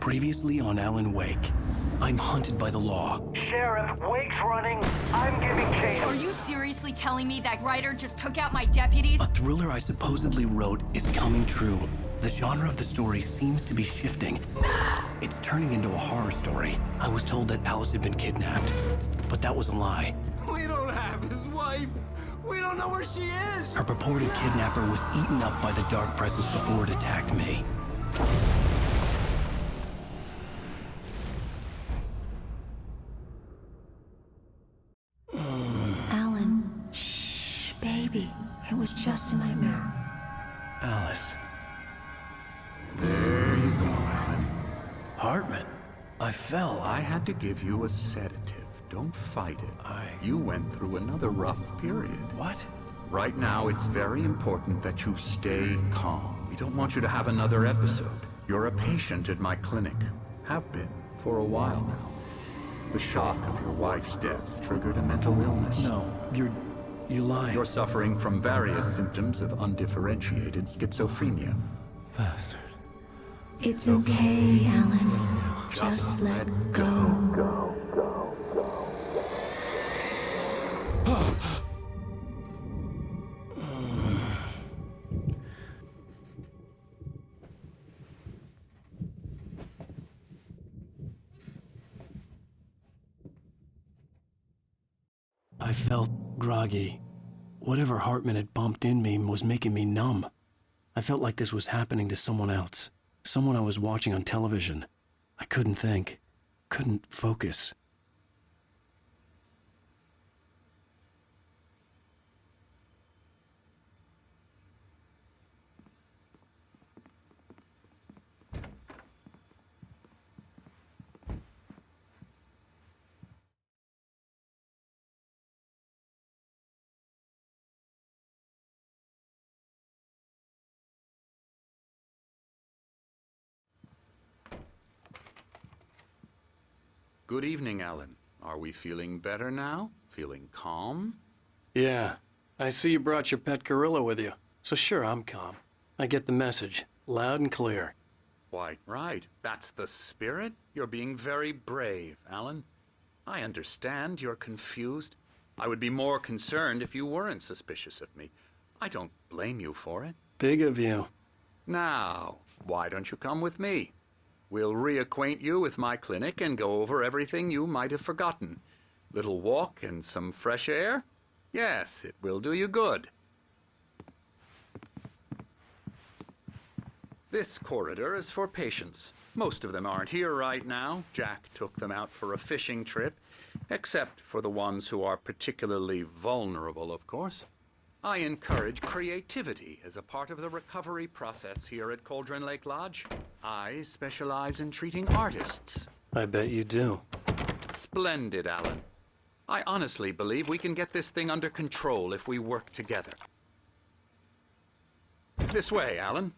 Previously on Alan Wake. I'm hunted by the law. Sheriff, Wake's running. I'm giving chase. Are you seriously telling me that Ryder just took out my deputies? A thriller I supposedly wrote is coming true. The genre of the story seems to be shifting. It's turning into a horror story. I was told that Alice had been kidnapped, but that was a lie. We don't have his wife. We don't know where she is. Her purported kidnapper was eaten up by the dark presence before it attacked me. Alan, shh, baby. It was just a nightmare. Alice. There you go, Alan. Hartman. I fell. I had to give you a sedative. Don't fight it. You went through another rough period. What? Right now, it's very important that you stay calm. We don't want you to have another episode. You're a patient at my clinic. Have been for a while now. The shock of your wife's death triggered a mental illness. No, you're lying. You're suffering from various symptoms of undifferentiated schizophrenia. Bastard. It's okay, Alan. Just let go. I felt groggy. Whatever Hartman had bumped in me was making me numb. I felt like this was happening to someone else. Someone I was watching on television. I couldn't think. Couldn't focus. Good evening, Alan. Are we feeling better now? Feeling calm? Yeah. I see you brought your pet gorilla with you. So sure, I'm calm. I get the message. Loud and clear. Quite right. That's the spirit. You're being very brave, Alan. I understand you're confused. I would be more concerned if you weren't suspicious of me. I don't blame you for it. Big of you. Now, why don't you come with me? We'll reacquaint you with my clinic and go over everything you might have forgotten. Little walk and some fresh air? Yes, it will do you good. This corridor is for patients. Most of them aren't here right now. Jack took them out for a fishing trip, except for the ones who are particularly vulnerable, of course. I encourage creativity as a part of the recovery process here at Cauldron Lake Lodge. I specialize in treating artists. I bet you do. Splendid, Alan. I honestly believe we can get this thing under control if we work together. This way, Alan.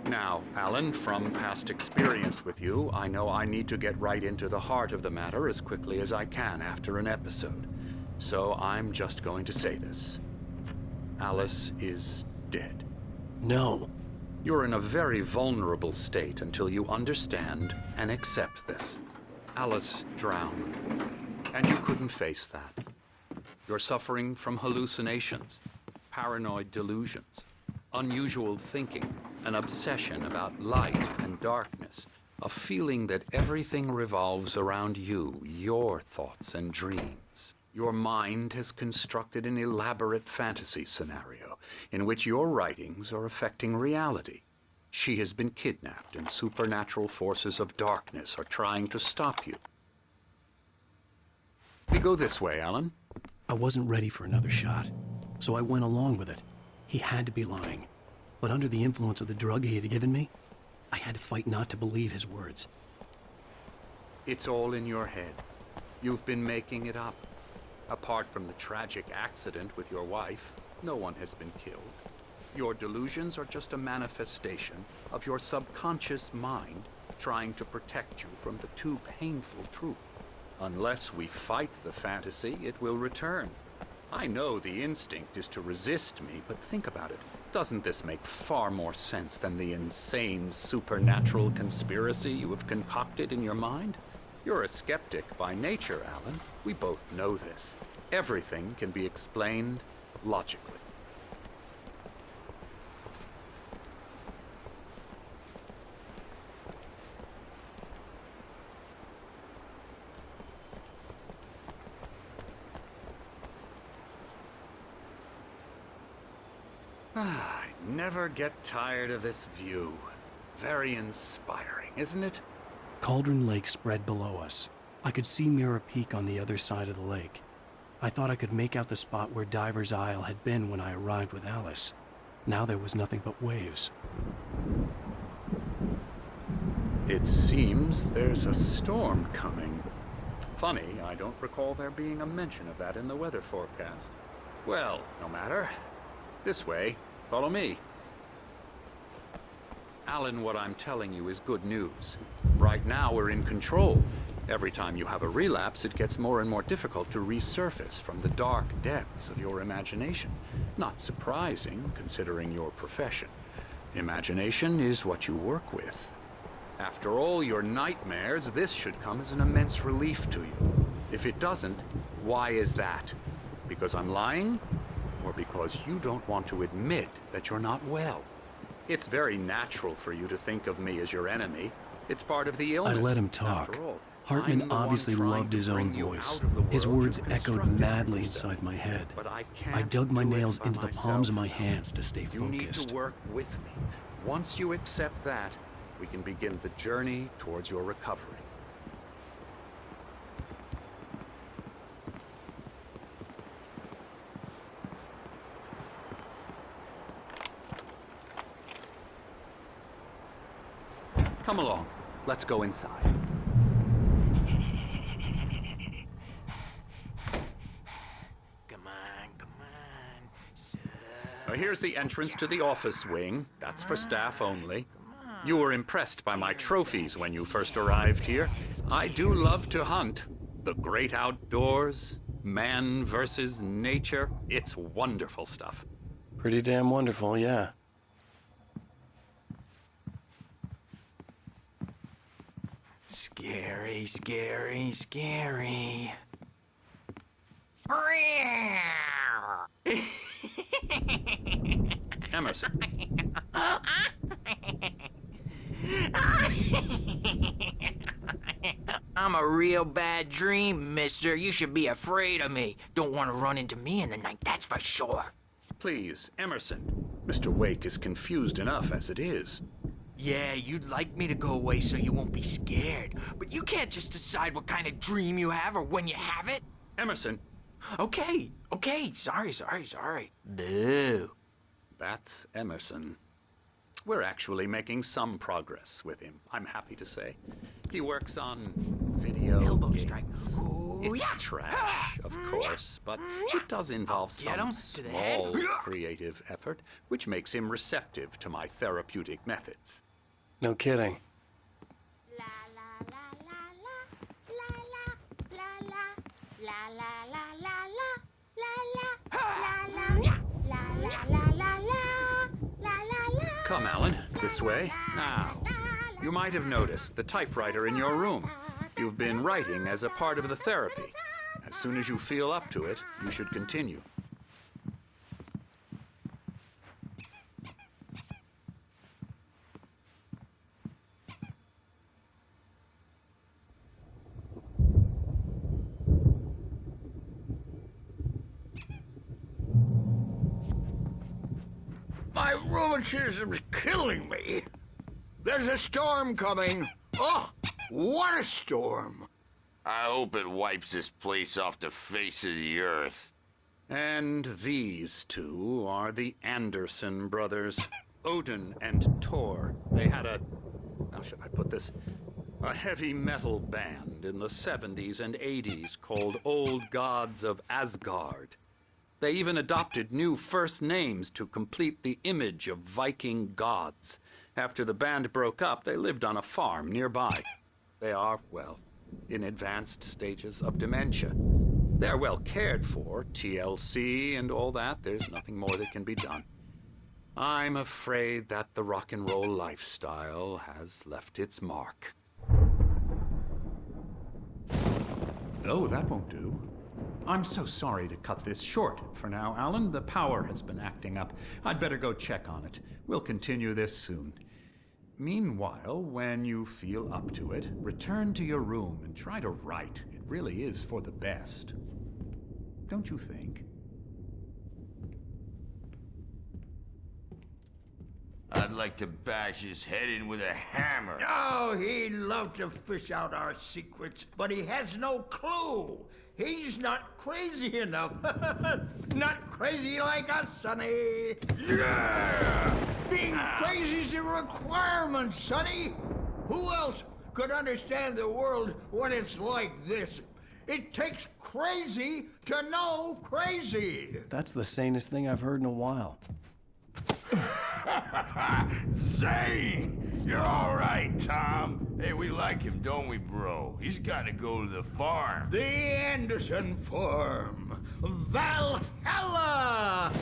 Now, Alan, from past experience with you, I know I need to get right into the heart of the matter as quickly as I can after an episode. So I'm just going to say this. Alice is dead. No. You're in a very vulnerable state until you understand and accept this. Alice drowned, and you couldn't face that. You're suffering from hallucinations, paranoid delusions, unusual thinking, an obsession about light and darkness, a feeling that everything revolves around you, your thoughts and dreams. Your mind has constructed an elaborate fantasy scenario in which your writings are affecting reality. She has been kidnapped and supernatural forces of darkness are trying to stop you. We go this way, Alan. I wasn't ready for another shot, so I went along with it. He had to be lying. But under the influence of the drug he had given me, I had to fight not to believe his words. It's all in your head. You've been making it up. Apart from the tragic accident with your wife, no one has been killed. Your delusions are just a manifestation of your subconscious mind trying to protect you from the too painful truth. Unless we fight the fantasy, it will return. I know the instinct is to resist me, but think about it. Doesn't this make far more sense than the insane supernatural conspiracy you have concocted in your mind? You're a skeptic by nature, Alan. We both know this. Everything can be explained logically. I never get tired of this view. Very inspiring, isn't it? Cauldron Lake spread below us. I could see Mirror Peak on the other side of the lake. I thought I could make out the spot where Diver's Isle had been when I arrived with Alice. Now there was nothing but waves. It seems there's a storm coming. Funny, I don't recall there being a mention of that in the weather forecast. Well, no matter. This way. Follow me. Alan, what I'm telling you is good news. Right now, we're in control. Every time you have a relapse, it gets more and more difficult to resurface from the dark depths of your imagination. Not surprising, considering your profession. Imagination is what you work with. After all your nightmares, this should come as an immense relief to you. If it doesn't, why is that? Because I'm lying? Or because you don't want to admit that you're not well? It's very natural for you to think of me as your enemy. It's part of the illness. I let him talk. After all, Hartman I'm the one obviously trying loved to his own bring you voice. out of the His world words you've echoed constructed for madly yourself. inside my head. But I can't I dug my do it nails by into the palms of my myself. hands to stay You need focused. to work with me. Once you accept that, we can begin the journey towards your recovery. Come along. Let's go inside. Come on. Now, here's the entrance to the office wing. That's for staff only. You were impressed by my trophies when you first arrived here. I do love to hunt. The great outdoors, man versus nature. It's wonderful stuff. Pretty damn wonderful, yeah. Scary. Emerson, I'm a real bad dream, mister. You should be afraid of me. Don't want to run into me in the night, that's for sure. please, Emerson. Mr. Wake is confused enough as it is. Yeah, you'd like me to go away so you won't be scared. But you can't just decide what kind of dream you have or when you have it. Emerson, Okay. Sorry. Boo. that's Emerson. We're actually making some progress with him, I'm happy to say. He works on video Elbow games. strike. Ooh, It's yeah. trash, of course, but it does involve Get him some to the head. small creative effort, which makes him receptive to my therapeutic methods. No kidding. La la la la la la la la la la la la la la la la la la. Come, Alan, this way. Now, you might have noticed the typewriter in your room. You've been writing as a part of the therapy. As soon as you feel up to it, you should continue. My rheumatism's killing me. There's a storm coming. Oh, what a storm. I hope it wipes this place off the face of the earth. And these two are the Anderson brothers, Odin and Thor. They had how should I put this? A heavy metal band in the 70s and 80s called Old Gods of Asgard. They even adopted new first names to complete the image of Viking gods. After the band broke up, they lived on a farm nearby. They are, well, in advanced stages of dementia. They're well cared for, TLC and all that. There's nothing more that can be done. I'm afraid that the rock and roll lifestyle has left its mark. Oh, that won't do. I'm so sorry to cut this short for now, Alan. The power has been acting up. I'd better go check on it. We'll continue this soon. Meanwhile, when you feel up to it, return to your room and try to write. It really is for the best. Don't you think? I'd like to bash his head in with a hammer. Oh, he'd love to fish out our secrets, but he has no clue. He's not crazy enough. Not crazy like us, Sonny. Yeah! Being crazy's a requirement, Sonny. Who else could understand the world when it's like this? It takes crazy to know crazy. That's the sanest thing I've heard in a while. Zane! You're all right, Tom. Hey, we like him, don't we, bro? He's got to go to the farm. The Anderson Farm. Valhalla!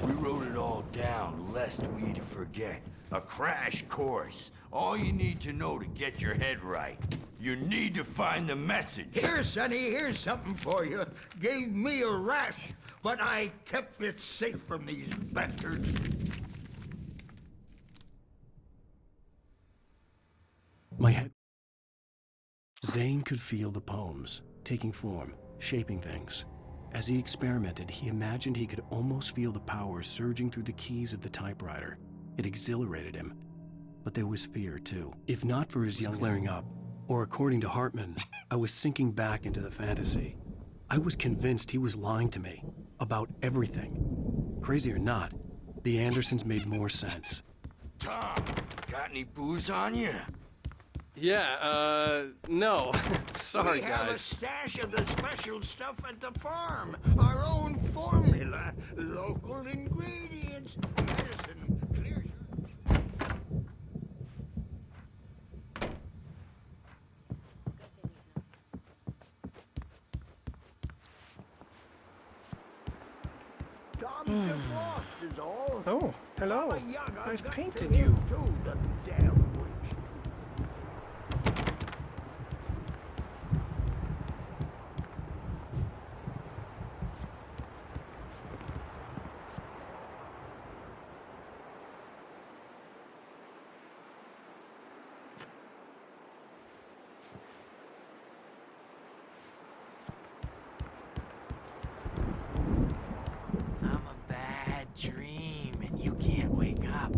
We wrote it all down, lest we forget. A crash course. All you need to know to get your head right. You need to find the message. Here, Sonny, here's something for you. Gave me a rash, but I kept it safe from these bastards. My head. Zane could feel the poems, taking form, shaping things. As he experimented, he imagined he could almost feel the power surging through the keys of the typewriter. It exhilarated him. But there was fear, too. If not for his young clearing up, or according to Hartman, I was sinking back into the fantasy. I was convinced he was lying to me about everything. Crazy or not, the Andersons made more sense. Tom, got any booze on you? Yeah, no. Sorry, we have a stash of the special stuff at the farm. Our own formula. Local ingredients. Medicine. Clear. Tom's defrost is all. Oh, hello. Mama Yaga I've got painted to you. him too, the damn witch. I'm a bad dream, and you can't wake up.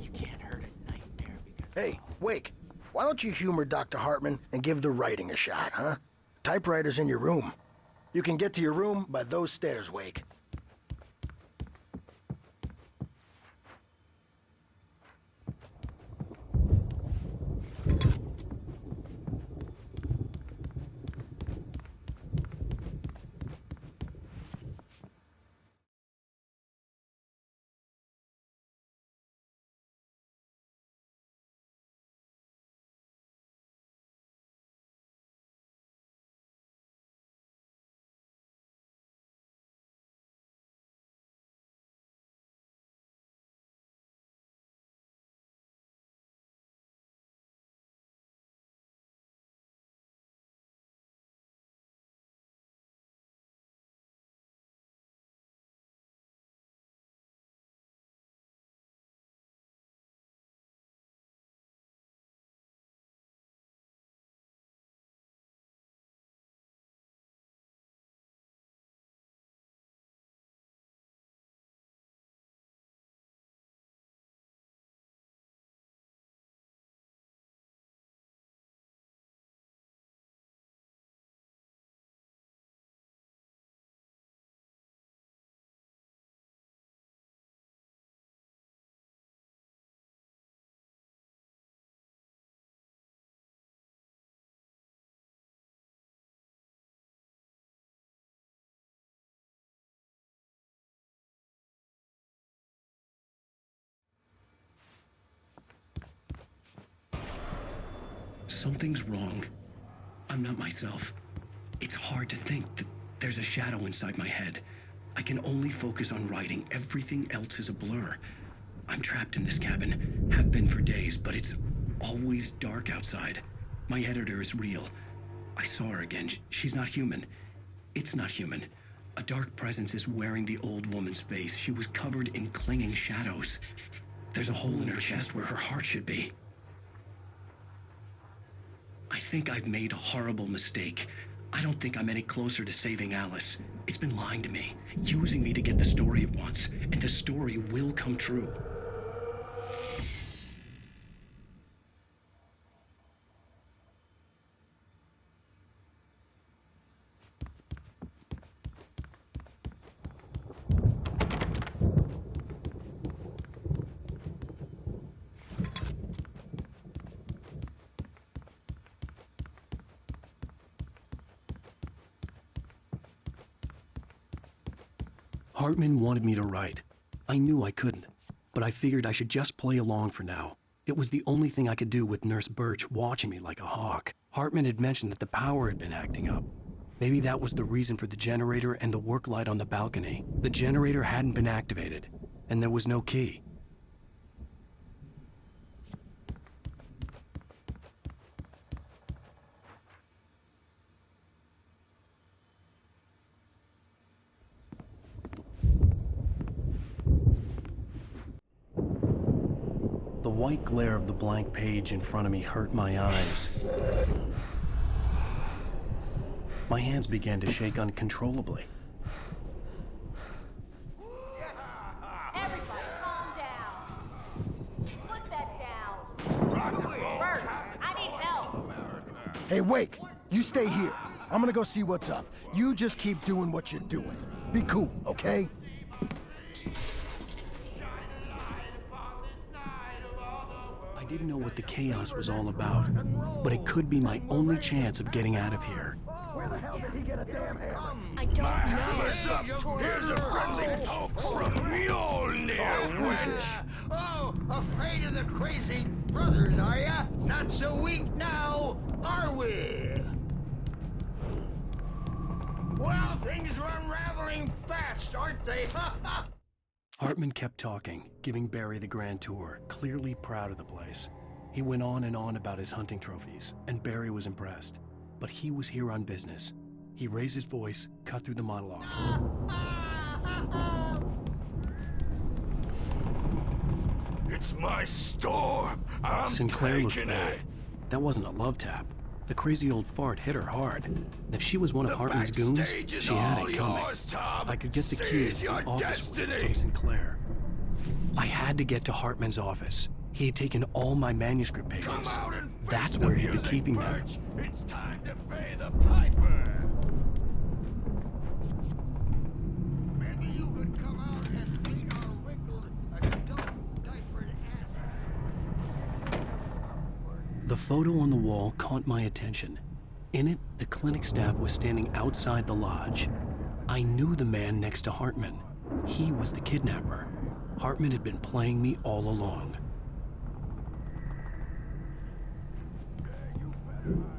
You can't hurt a nightmare because... Hey, Wake, why don't you humor Dr. Hartman and give the writing a shot, huh? Typewriter's in your room. You can get to your room by those stairs, Wake. Something's wrong. I'm not myself. It's hard to think that there's a shadow inside my head. I can only focus on writing. Everything else is a blur. I'm trapped in this cabin, have been for days, but it's always dark outside. My editor is real. I saw her again. She's not human. It's not human. A dark presence is wearing the old woman's face. She was covered in clinging shadows. There's a hole in her chest where her heart should be. I think I've made a horrible mistake. I don't think I'm any closer to saving Alice. It's been lying to me, using me to get the story it wants, and the story will come true. Hartman wanted me to write. I knew I couldn't, but I figured I should just play along for now. It was the only thing I could do with Nurse Birch watching me like a hawk. Hartman had mentioned that the power had been acting up. Maybe that was the reason for the generator and the work light on the balcony. The generator hadn't been activated, and there was no key. The white glare of the blank page in front of me hurt my eyes. My hands began to shake uncontrollably. Everybody, calm down. Put that down. Bert, I need help. Hey, Wake, you stay here. I'm gonna go see what's up. You just keep doing what you're doing. Be cool, okay? I didn't know what the chaos was all about, but it could be my only chance of getting out of here. Where the hell did he get a damn hammer? I don't know. Hammer's up! Here's a friendly poke from Mjolnir, wench! Oh, afraid of the crazy brothers, are ya? Not so weak now, are we? Well, things are unraveling fast, aren't they? Hartman kept talking, giving Barry the grand tour, clearly proud of the place. He went on and on about his hunting trophies, and Barry was impressed. But he was here on business. He raised his voice, cut through the monologue. It's my storm. I'm Sinclair looked taking bad. it. That wasn't a love tap. The crazy old fart hit her hard. And if she was one of Hartman's goons, backstage is she had all it coming. yours, Tom. I could get the key Seize to your the office destiny. from Sinclair. I had to get to Hartman's office. He had taken all my manuscript Come pages. out and face That's the where he'd been music, keeping them. Birch. It's time to pay the piper. Maybe you could come out and meet our wrinkled, adult diapered ass. The photo on the wall caught my attention. In it, the clinic staff was standing outside the lodge. I knew the man next to Hartman. He was the kidnapper. Hartman had been playing me all along.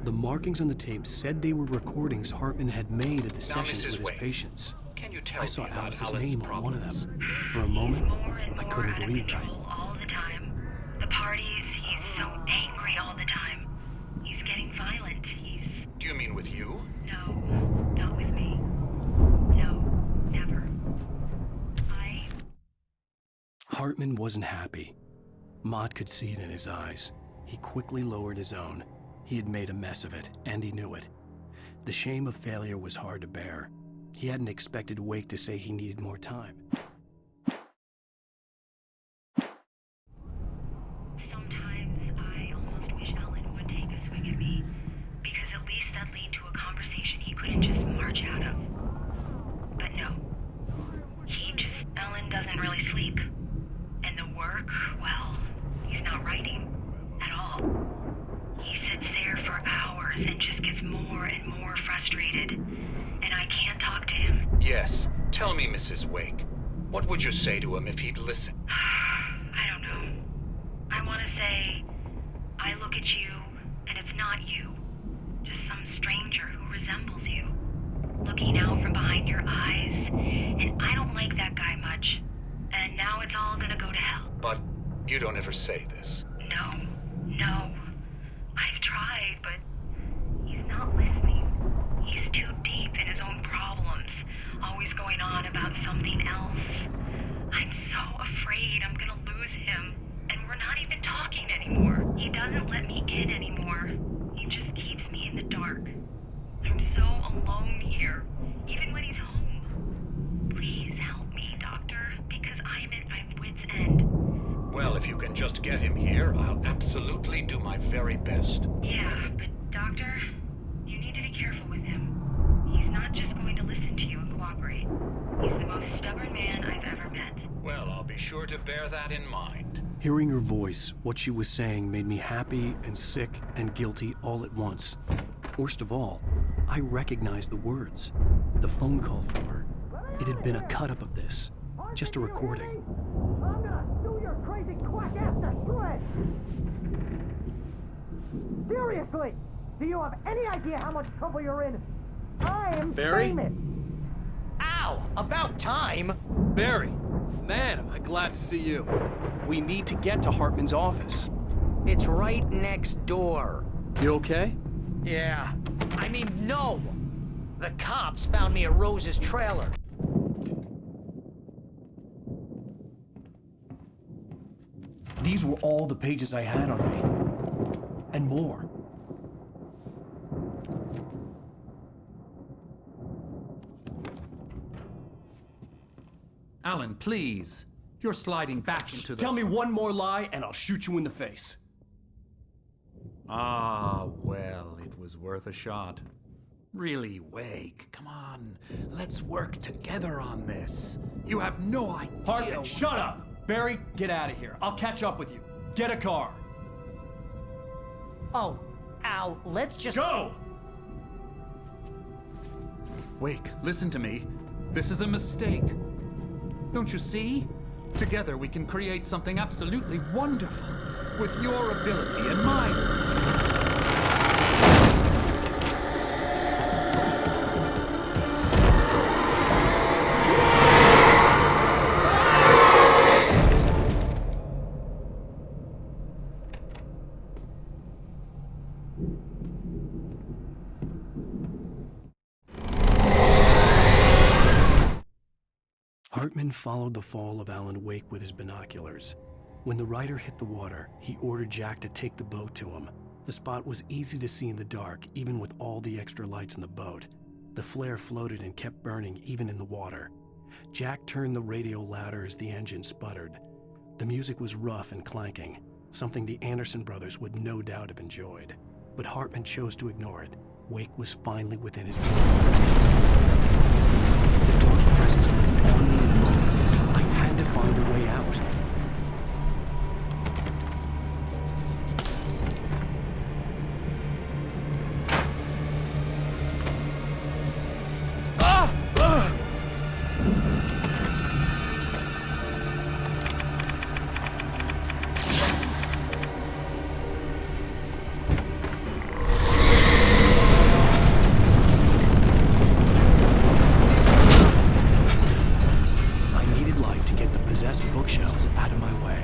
The markings on the tape said they were recordings Hartman had made at the sessions with his patients. Can you tell I saw me about Alice's Alan's name on one of problems? them. For a moment, I couldn't breathe right. All the time. The parties, he's so angry all the time. He's getting violent. Do you mean with you? No, not with me. No, never. Hartman wasn't happy. Mott could see it in his eyes. He quickly lowered his own. He had made a mess of it, and he knew it. The shame of failure was hard to bear. He hadn't expected Wake to say he needed more time. Sometimes I almost wish Alan would take a swing at me, because at least that'd lead to a conversation he couldn't just march out of. But no. Alan doesn't really sleep. And the work, well, he's not writing at all. He sits there for hours and just gets more and more frustrated. And I can't talk to him. Yes. Tell me, Mrs. Wake. What would you say to him if he'd listen? I don't know. I want to say, I look at you, and it's not You don't ever say this. No. I've tried, but he's not listening. He's too deep in his own problems, always going on about something else. I'm so afraid I'm gonna lose him, and we're not even talking anymore. He doesn't let me in anymore. He just keeps me in the dark. I'm so alone here, even when he's home. Please help me, Doctor, because I'm at my wit's end. Well, if you can just get him here, I'll absolutely do my very best. Yeah, but Doctor, you need to be careful with him. He's not just going to listen to you and cooperate. He's the most stubborn man I've ever met. Well, I'll be sure to bear that in mind. Hearing her voice, what she was saying made me happy and sick and guilty all at once. Worst of all, I recognized the words. The phone call from her. It had been a cut-up of this. Just a recording. I'm gonna sue your crazy quack-ass to shreds! Seriously! Do you have any idea how much trouble you're in? I'm famous! Ow! About time! Barry, man, am I glad to see you. We need to get to Hartman's office. It's right next door. You okay? Yeah. I mean, no! The cops found me at Rose's trailer. These were all the pages I had on me. And more. Alan, please. You're sliding back into the... Tell me one more lie and I'll shoot you in the face. Ah, well, it was worth a shot. Really, Wake, come on. Let's work together on this. You have no idea... Hartman, shut up! Barry, get out of here. I'll catch up with you. Get a car. Oh, Al, let's just... Go! Wake, listen to me. This is a mistake. Don't you see? Together we can create something absolutely wonderful. With your ability and mine. Hartman followed the fall of Alan Wake with his binoculars. When the rider hit the water, he ordered Jack to take the boat to him. The spot was easy to see in the dark, even with all the extra lights in the boat. The flare floated and kept burning, even in the water. Jack turned the radio louder as the engine sputtered. The music was rough and clanking, something the Anderson brothers would no doubt have enjoyed. But Hartman chose to ignore it. Wake was finally within his view. The dark presence would be on me in a moment. I had to find a way out. Bookshelves out of my way.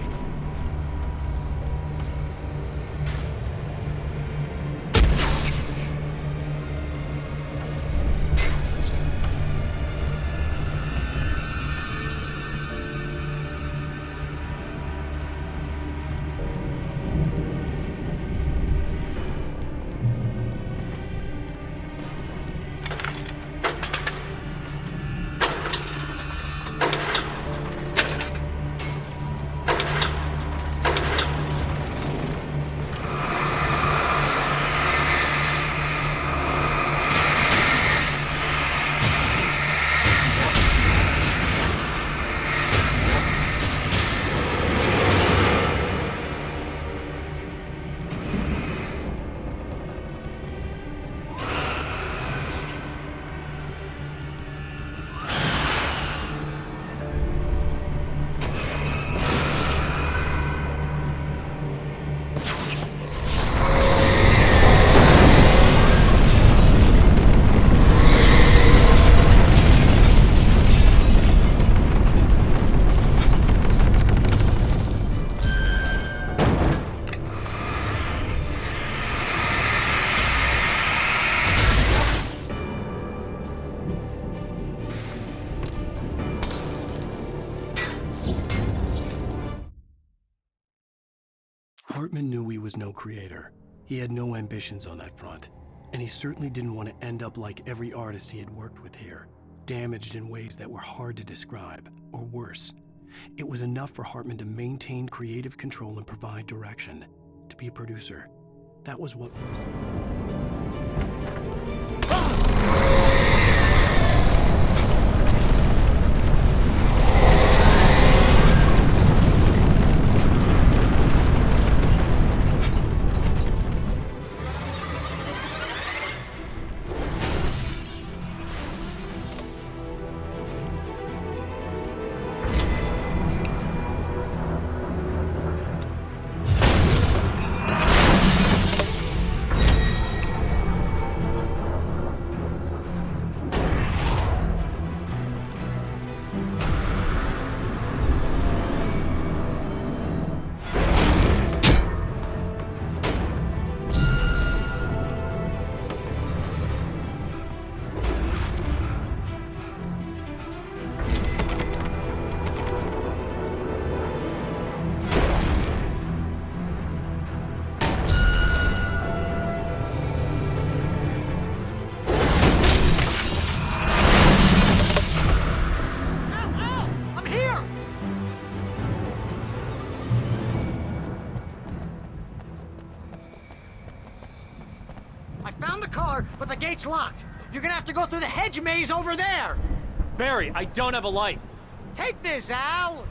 Hartman knew he was no creator. He had no ambitions on that front. And he certainly didn't want to end up like every artist he had worked with here, damaged in ways that were hard to describe, or worse. It was enough for Hartman to maintain creative control and provide direction, to be a producer. That was what was. But the gate's locked. You're gonna have to go through the hedge maze over there. Barry, I don't have a light. Take this, Al.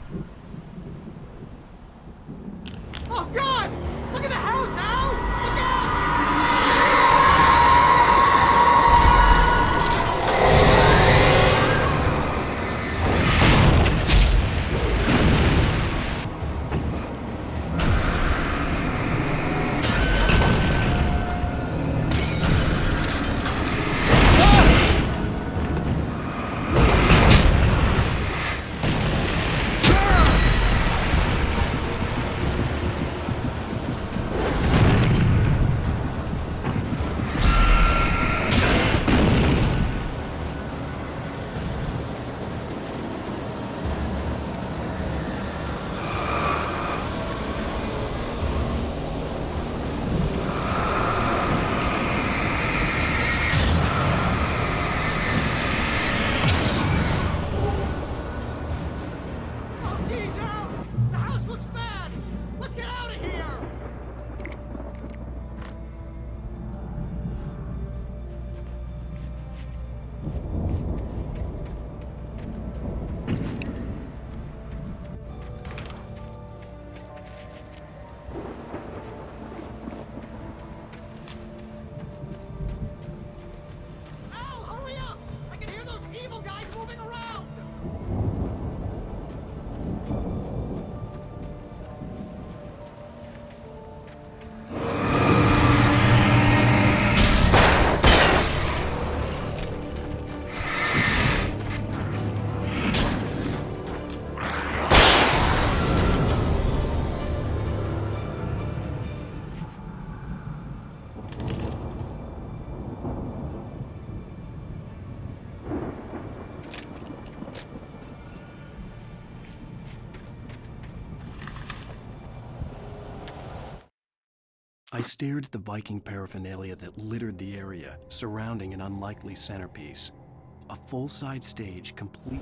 Oh, God! Look at the house, Al! Look out! I stared at the Viking paraphernalia that littered the area, surrounding an unlikely centerpiece. A full-size stage complete.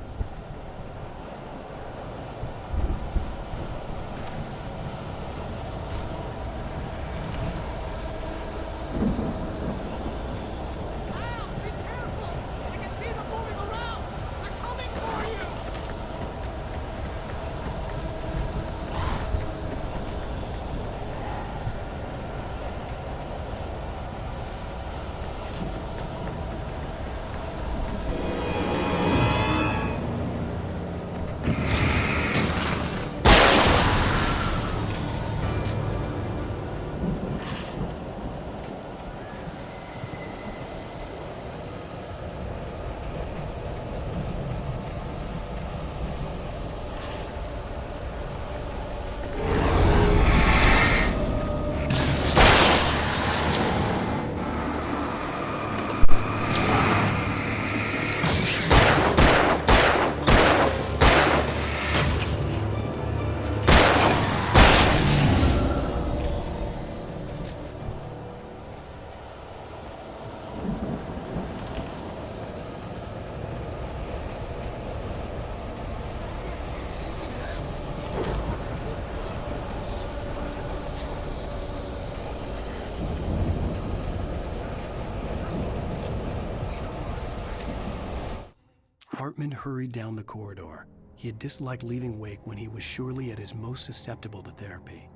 Hartman hurried down the corridor. He had disliked leaving Wake when he was surely at his most susceptible to therapy.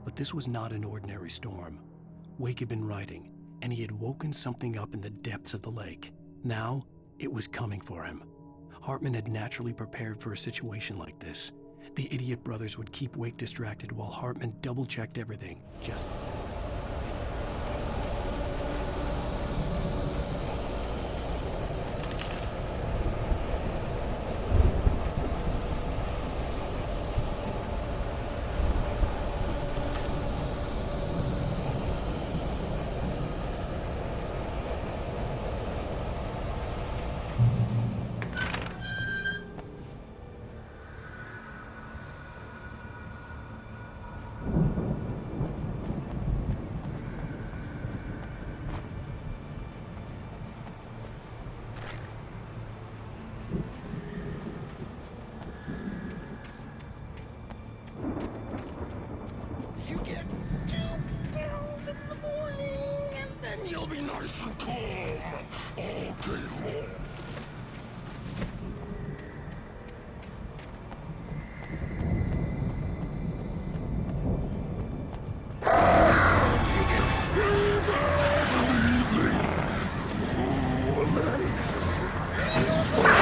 But this was not an ordinary storm. Wake had been writing, and he had woken something up in the depths of the lake. Now, it was coming for him. Hartman had naturally prepared for a situation like this. The idiot brothers would keep Wake distracted while Hartman double-checked everything, just... You get 2 pills in the morning, and then you'll be nice and calm all day long. You get 3 pills in the evening. Oh, and then you'll sleep.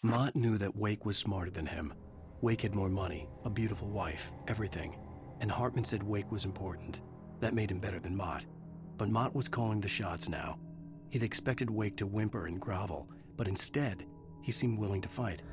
Mott knew that Wake was smarter than him. Wake had more money, a beautiful wife, everything. And Hartman said Wake was important. That made him better than Mott. But Mott was calling the shots now. He'd expected Wake to whimper and grovel, but instead, he seemed willing to fight.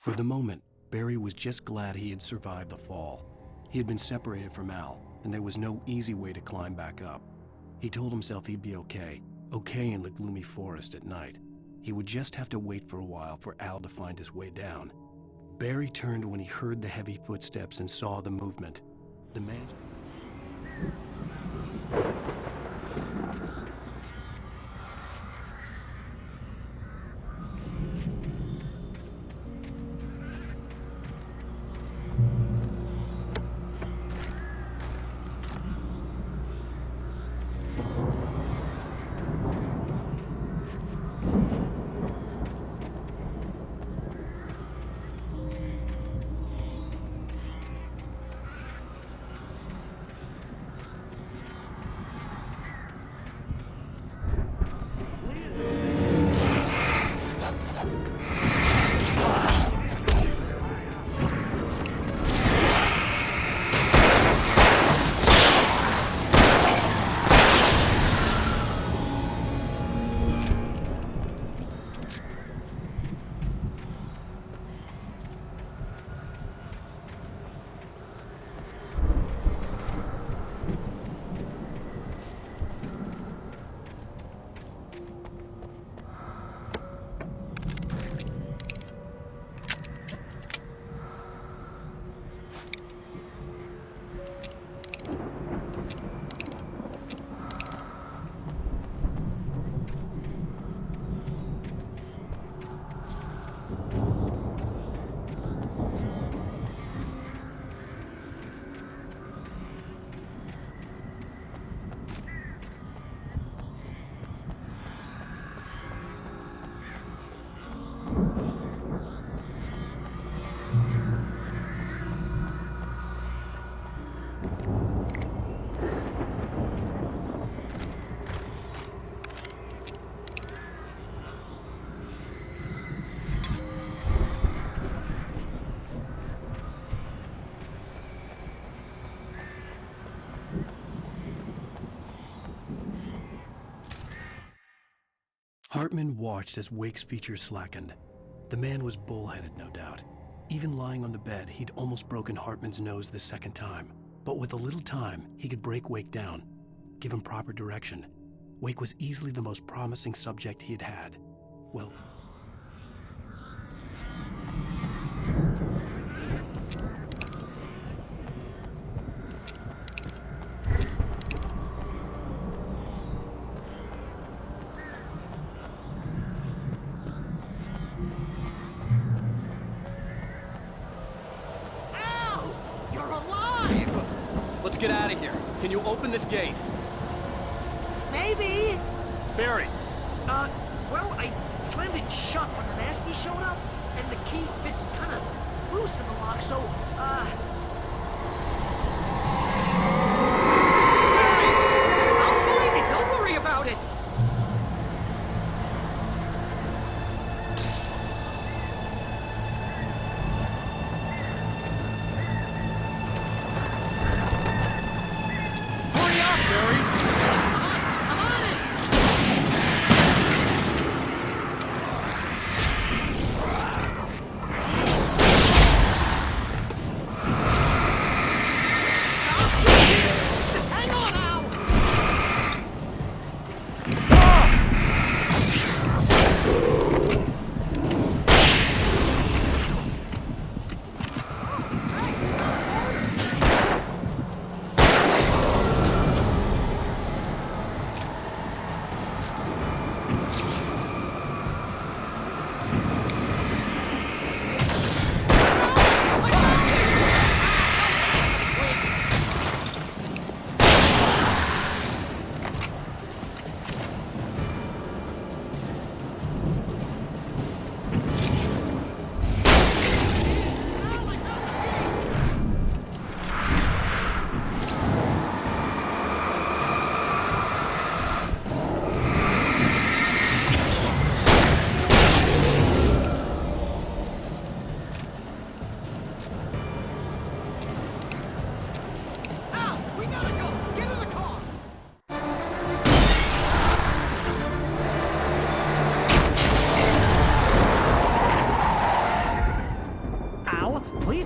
For the moment, Barry was just glad he had survived the fall. He had been separated from Al, and there was no easy way to climb back up. He told himself he'd be okay in the gloomy forest at night. He would just have to wait for a while for Al to find his way down. Barry turned when he heard the heavy footsteps and saw the movement. The man... Hartman watched as Wake's features slackened. The man was bullheaded, no doubt. Even lying on the bed, he'd almost broken Hartman's nose the second time. But with a little time, he could break Wake down, give him proper direction. Wake was easily the most promising subject he had had. Well... Let's get out of here. Can you open this gate? Maybe. Barry. Well, I slammed it shut when the nasty showed up, and the key fits kind of loose in the lock, so, Barry! I'll find it, don't worry about it!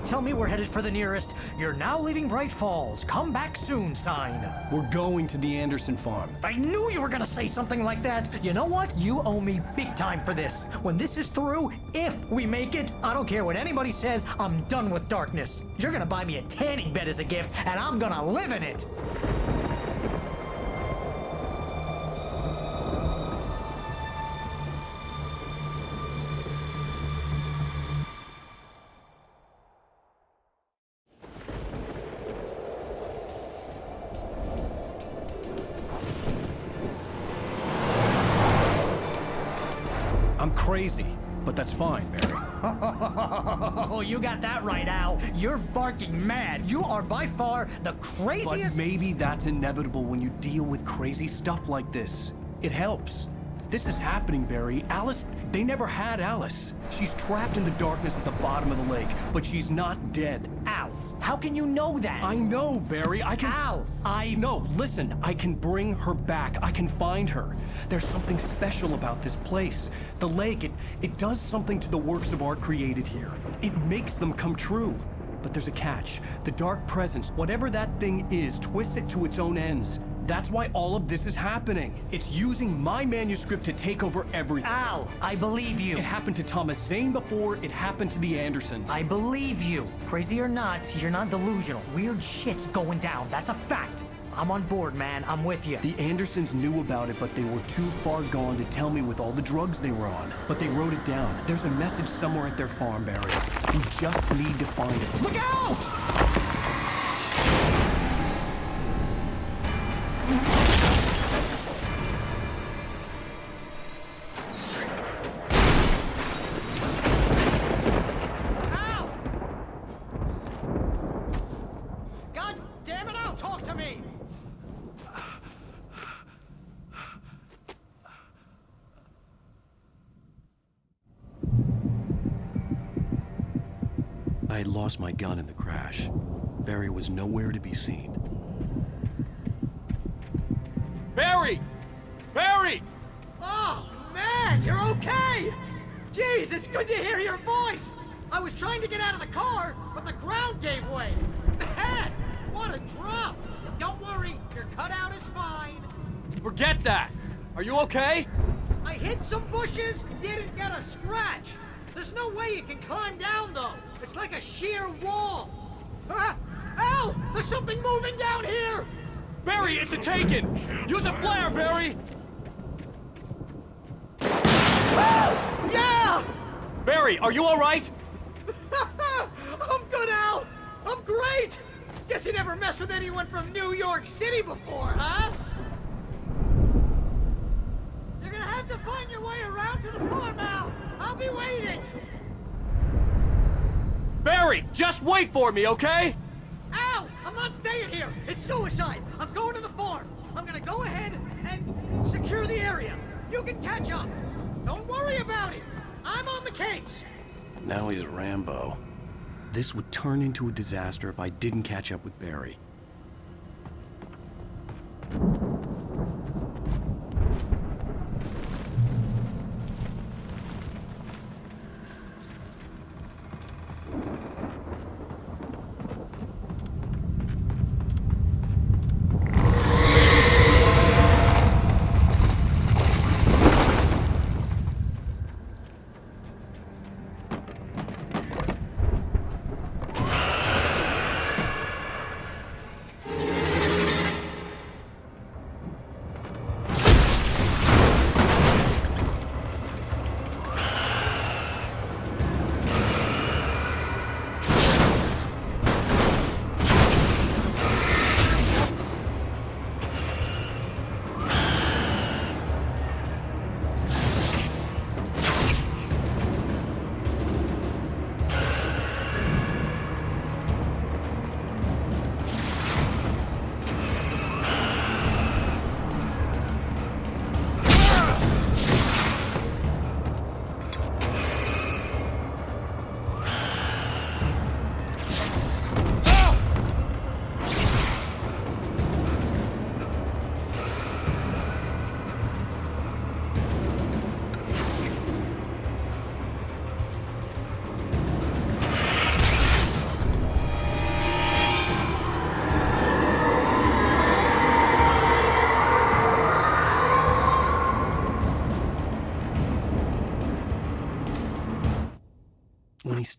Please tell me we're headed for the nearest "You're now leaving Bright Falls. Come back soon" sign. We're going to the Anderson farm. I knew you were gonna say something like that. You know what? You owe me big time for this. When this is through, if we make it, I don't care what anybody says, I'm done with darkness. You're gonna buy me a tanning bed as a gift, and I'm gonna live in it. I'm crazy, but that's fine, Barry. Oh, you got that right, Al. You're barking mad. You are by far the craziest. But maybe that's inevitable when you deal with crazy stuff like this. It helps. This is happening, Barry. Alice, they never had Alice. She's trapped in the darkness at the bottom of the lake, but she's not dead. Al, how can you know that? I know, Barry. I can... Al, No, listen. I can bring her back. I can find her. There's something special about this place. The lake, it does something to the works of art created here. It makes them come true. But there's a catch. The dark presence, whatever that thing is, twists it to its own ends. That's why all of this is happening. It's using my manuscript to take over everything. Al, I believe you. It happened to Thomas Zane before, it happened to the Andersons. I believe you. Crazy or not, you're not delusional. Weird shit's going down. That's a fact. I'm on board, man. I'm with you. The Andersons knew about it, but they were too far gone to tell me with all the drugs they were on. But they wrote it down. There's a message somewhere at their farm, Barry. We just need to find it. Look out! I had lost my gun in the crash. Barry was nowhere to be seen. Barry! Barry! Oh, man, you're okay! Jeez, it's good to hear your voice! I was trying to get out of the car, but the ground gave way. Man, what a drop! Don't worry, your cutout is fine. Forget that! Are you okay? I hit some bushes, didn't get a scratch. There's no way you can climb down, though. It's like a sheer wall. Al! There's something moving down here! Barry, it's a Taken! Use a flare, Barry! Yeah! Barry, are you alright? I'm good, Al! I'm great! Guess you never messed with anyone from New York City before, huh? You're gonna have to find your way around to the farm, Al! I'll be waiting! Barry, just wait for me, okay? Al! I'm not staying here! It's suicide! I'm going to the farm! I'm gonna go ahead and secure the area! You can catch up! Don't worry about it! I'm on the case! Now he's Rambo. This would turn into a disaster if I didn't catch up with Barry.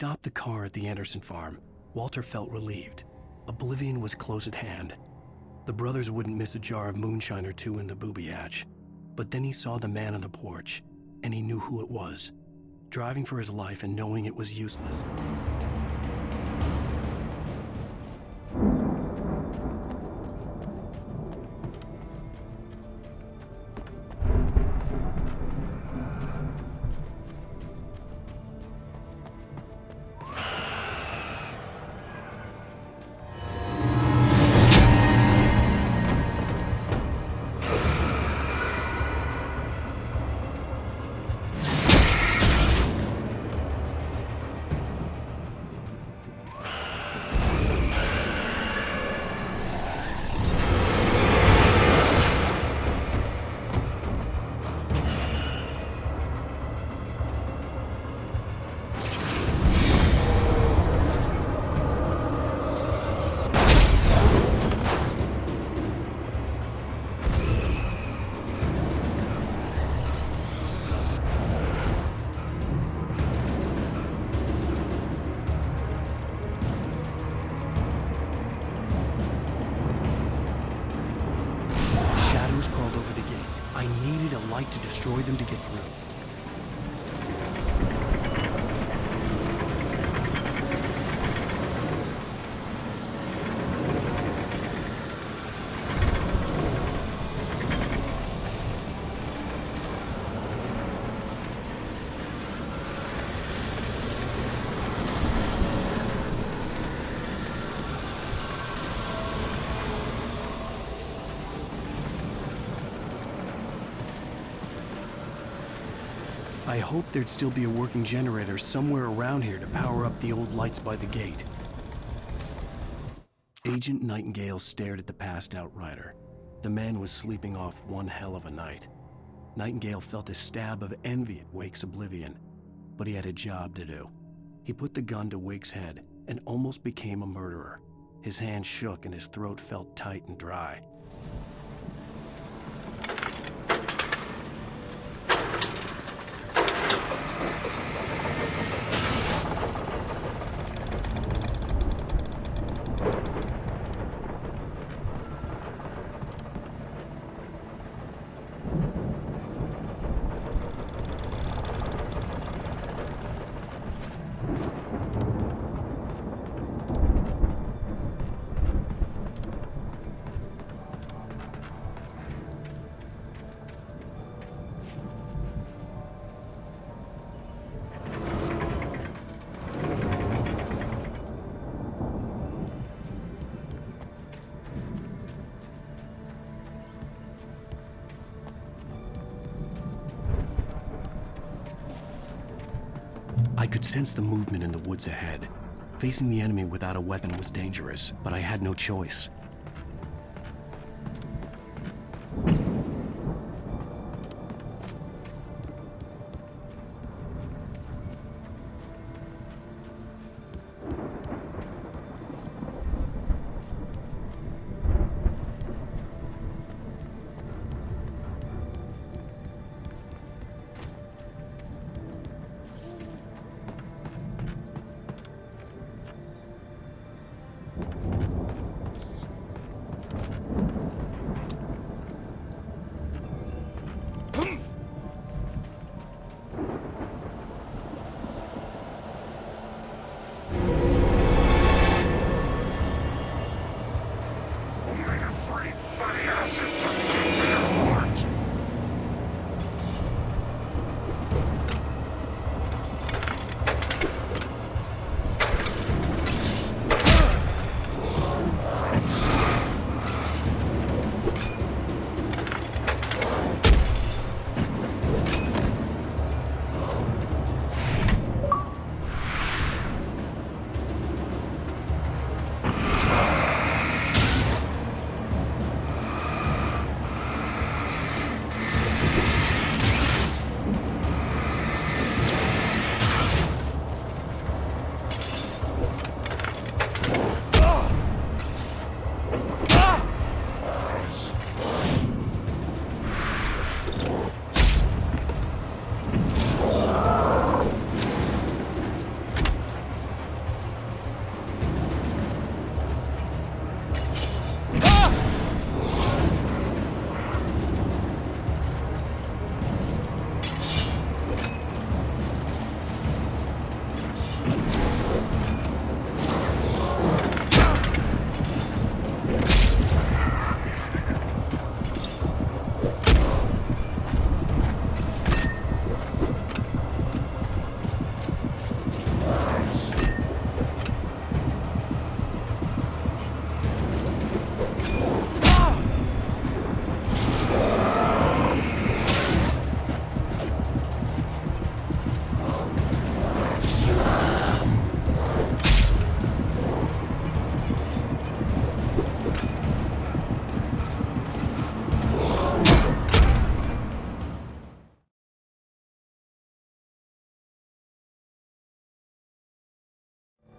stopped the car at the Anderson farm, Walter felt relieved. Oblivion was close at hand. The brothers wouldn't miss a jar of moonshine or two in the booby hatch. But then he saw the man on the porch, and he knew who it was, driving for his life and knowing it was useless. Crawled over the gate. I needed a light to destroy them to get through. I hoped there'd still be a working generator somewhere around here to power up the old lights by the gate. Agent Nightingale stared at the passed-out rider. The man was sleeping off one hell of a night. Nightingale felt a stab of envy at Wake's oblivion, but he had a job to do. He put the gun to Wake's head and almost became a murderer. His hand shook and his throat felt tight and dry. I could sense the movement in the woods ahead. Facing the enemy without a weapon was dangerous, but I had no choice.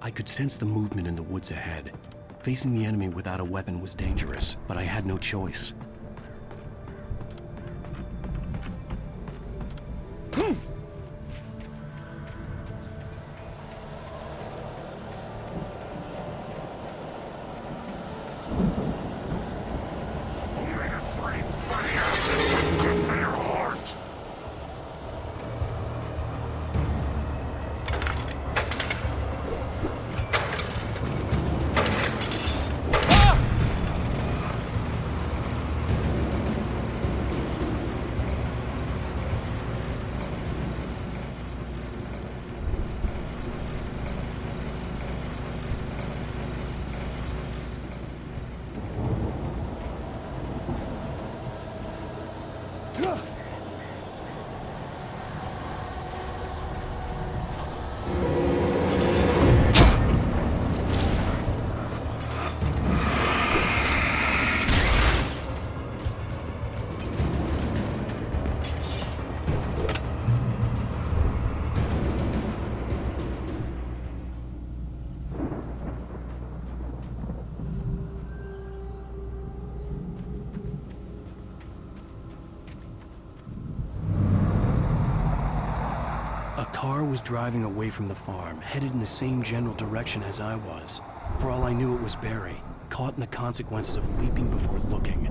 I could sense the movement in the woods ahead. Facing the enemy without a weapon was dangerous, but I had no choice. A car was driving away from the farm, headed in the same general direction as I was. For all I knew, it was Barry, caught in the consequences of leaping before looking.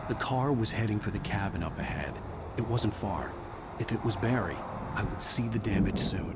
The car was heading for the cabin up ahead. It wasn't far. If it was Barry, I would see the damage soon.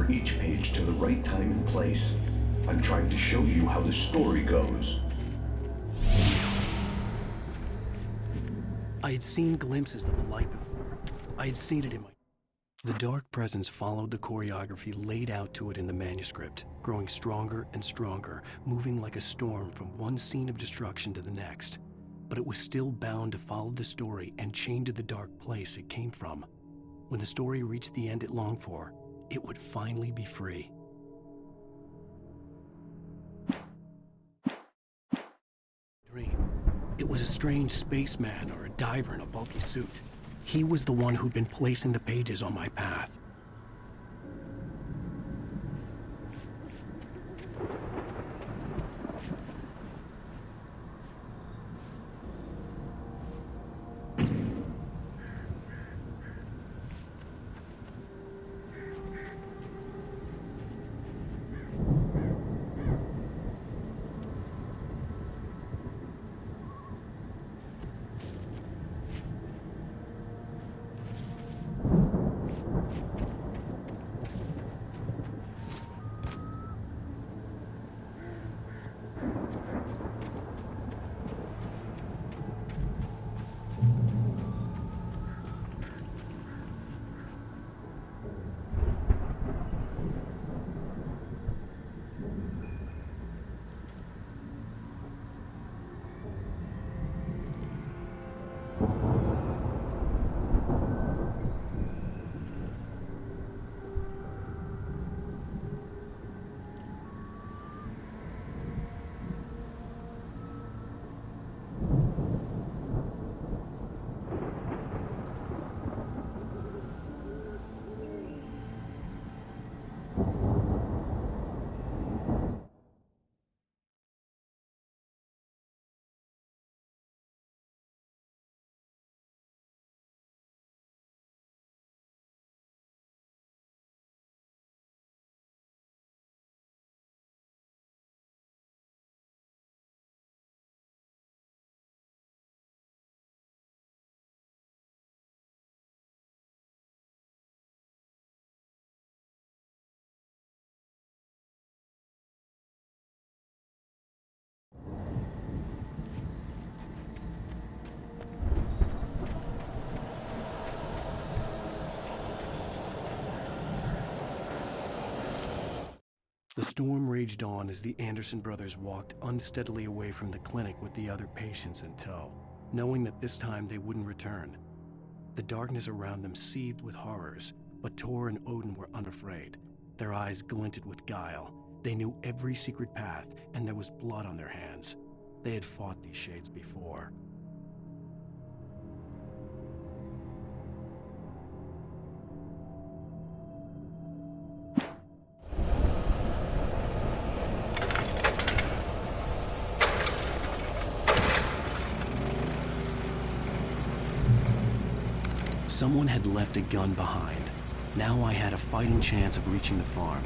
over each page to the right time and place. I'm trying to show you how the story goes. I had seen glimpses of the light before. I had seen it in my... The dark presence followed the choreography laid out to it in the manuscript, growing stronger and stronger, moving like a storm from one scene of destruction to the next. But it was still bound to follow the story and chained to the dark place it came from. When the story reached the end it longed for, it would finally be free. Dream. It was a strange spaceman or a diver in a bulky suit. He was the one who'd been placing the pages on my path. The storm raged on as the Anderson brothers walked unsteadily away from the clinic with the other patients in tow, knowing that this time they wouldn't return. The darkness around them seethed with horrors, but Tor and Odin were unafraid. Their eyes glinted with guile. They knew every secret path, and there was blood on their hands. They had fought these shades before. Someone had left a gun behind. Now I had a fighting chance of reaching the farm.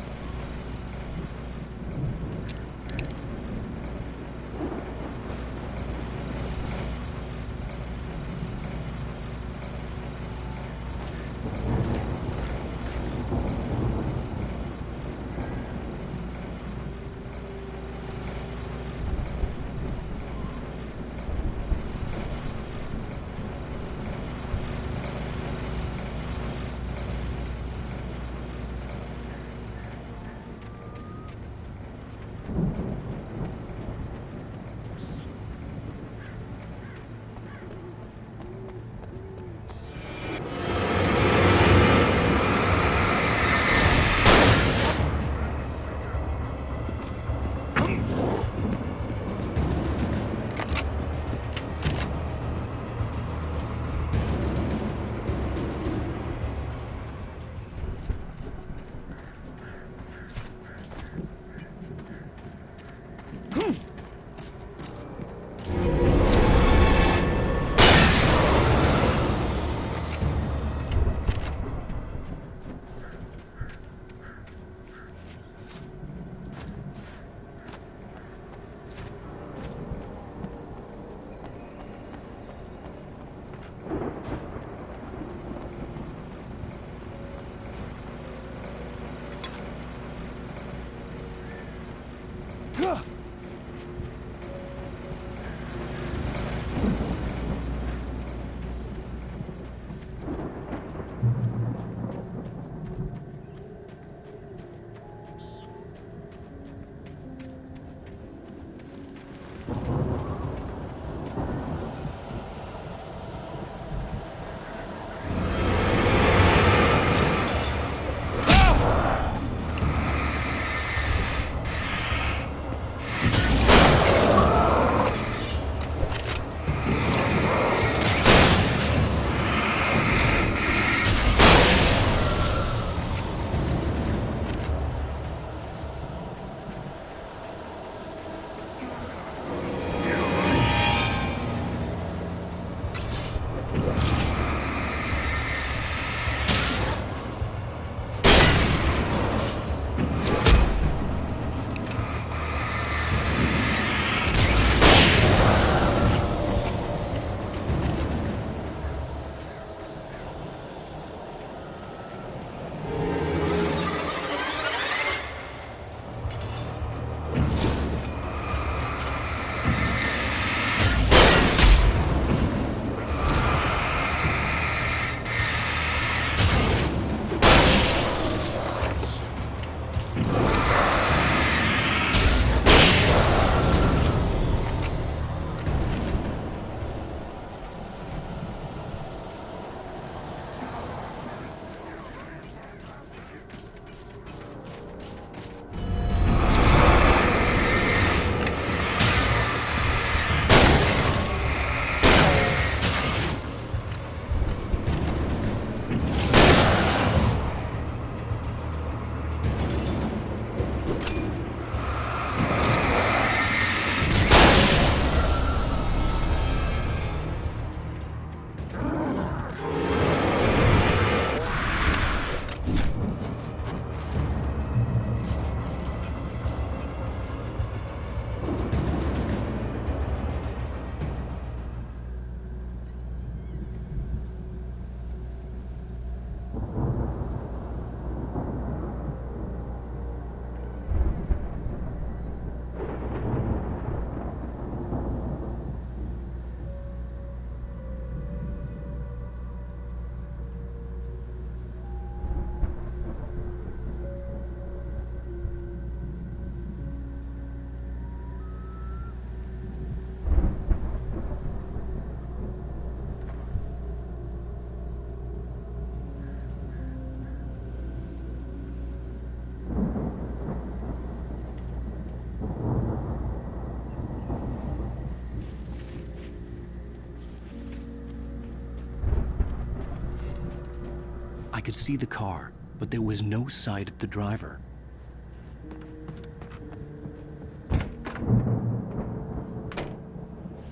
could see the car, but there was no sight of the driver.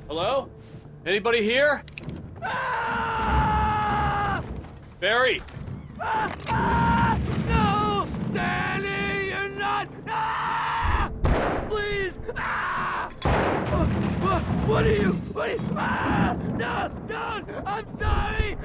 Hello? Anybody here? Barry! No! Danny, you're not! Please! What are you? No! Don't! I'm sorry!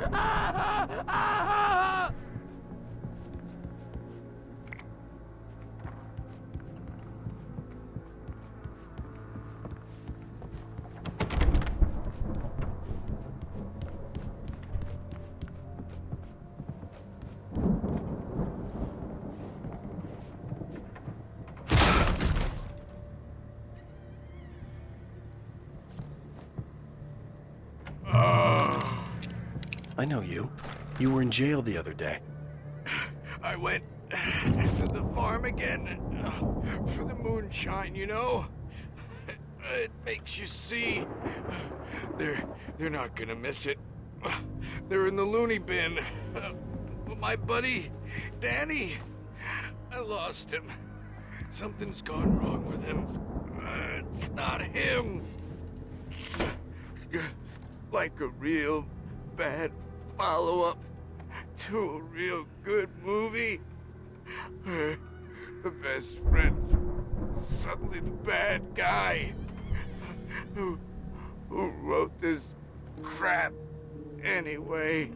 I know you. You were in jail the other day. I went to the farm again for the moonshine, you know? It makes you see. They're not gonna miss it. They're in the loony bin. But my buddy, Danny, I lost him. Something's gone wrong with him. It's not him. Like a real bad follow-up to a real good movie. The best friend's suddenly the bad guy. Who wrote this crap anyway?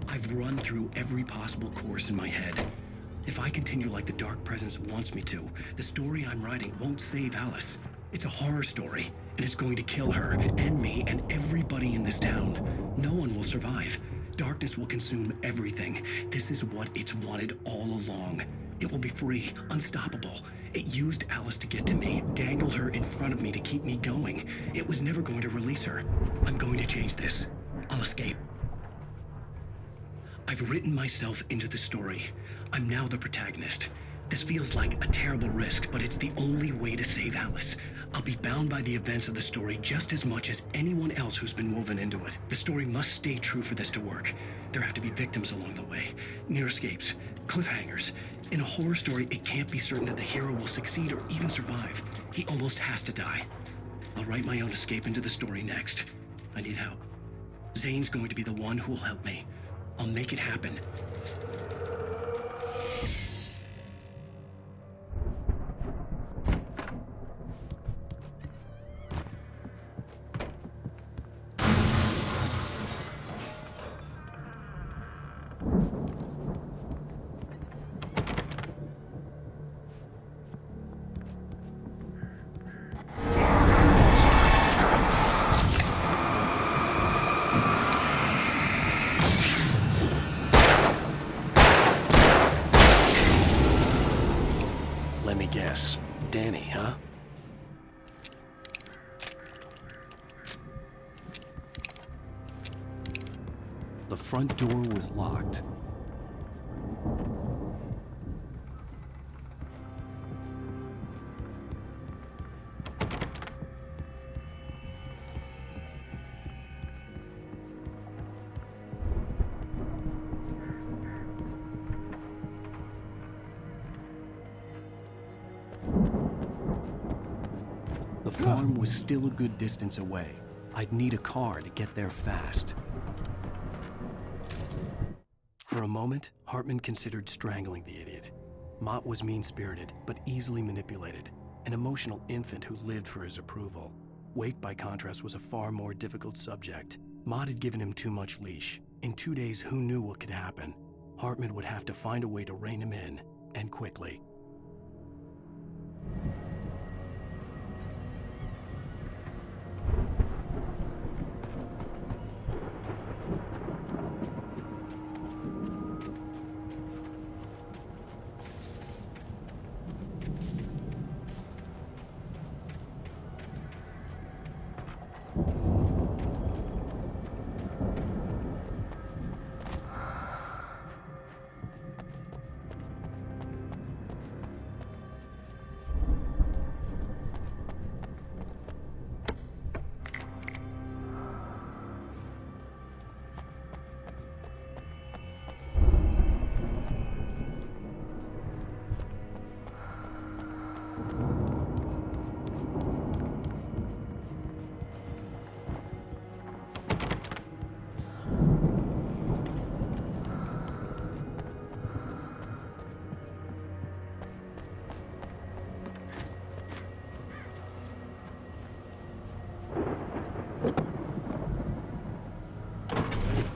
I've run through every possible course in my head. If I continue like the Dark Presence wants me to, the story I'm writing won't save Alice. It's a horror story, and it's going to kill her, and me, and everybody in this town. No one will survive. Darkness will consume everything. This is what it's wanted all along. It will be free, unstoppable. It used Alice to get to me, dangled her in front of me to keep me going. It was never going to release her. I'm going to change this. I'll escape. I've written myself into the story. I'm now the protagonist. This feels like a terrible risk, but it's the only way to save Alice. I'll be bound by the events of the story just as much as anyone else who's been woven into it. The story must stay true for this to work. There have to be victims along the way, near escapes, cliffhangers. In a horror story, it can't be certain that the hero will succeed or even survive. He almost has to die. I'll write my own escape into the story next. I need help. Zane's going to be the one who will help me. I'll make it happen. Let me guess. Danny, huh? The front door was locked. farm was still a good distance away. I'd need a car to get there fast. For a moment, Hartman considered strangling the idiot. Mott was mean-spirited, but easily manipulated, an emotional infant who lived for his approval. Wake, by contrast, was a far more difficult subject. Mott had given him too much leash. In 2 days, who knew what could happen? Hartman would have to find a way to rein him in, and quickly.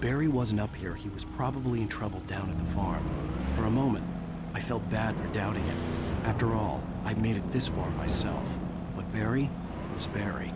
Barry wasn't up here, he was probably in trouble down at the farm. For a moment, I felt bad for doubting him. After all, I'd made it this far myself. But Barry was Barry.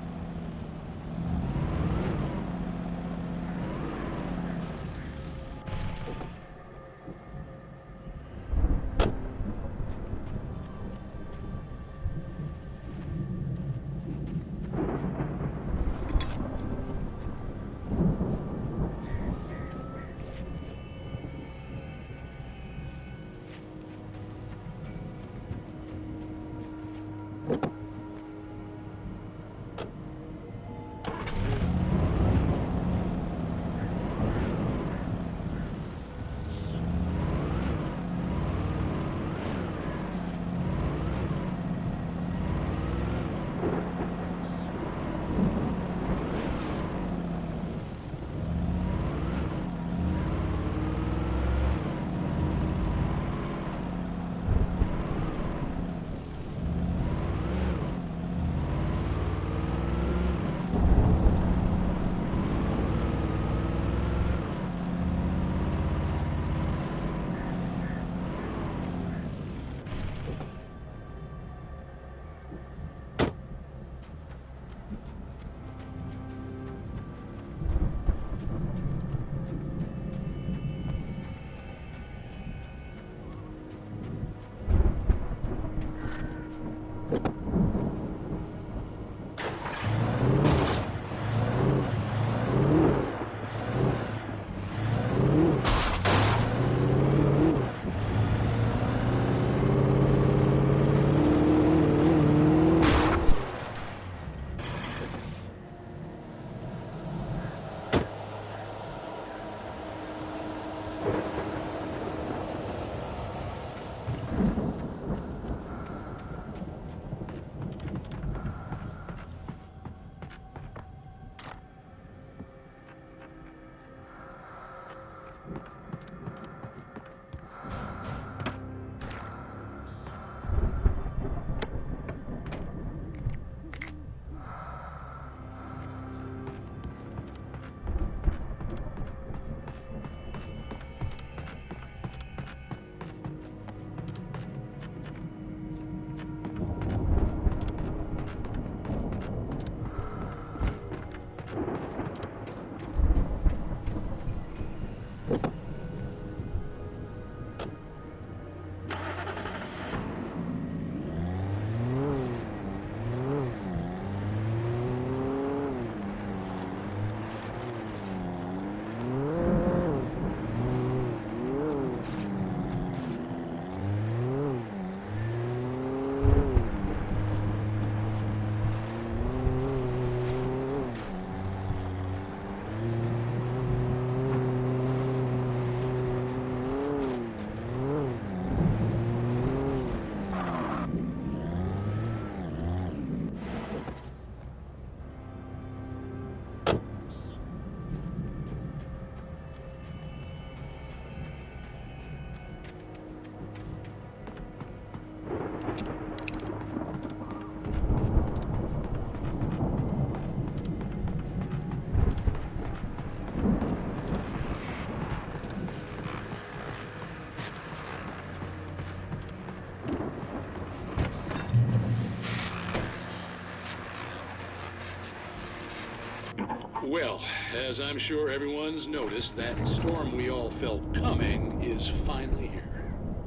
Well, as I'm sure everyone's noticed, that storm we all felt coming is finally here.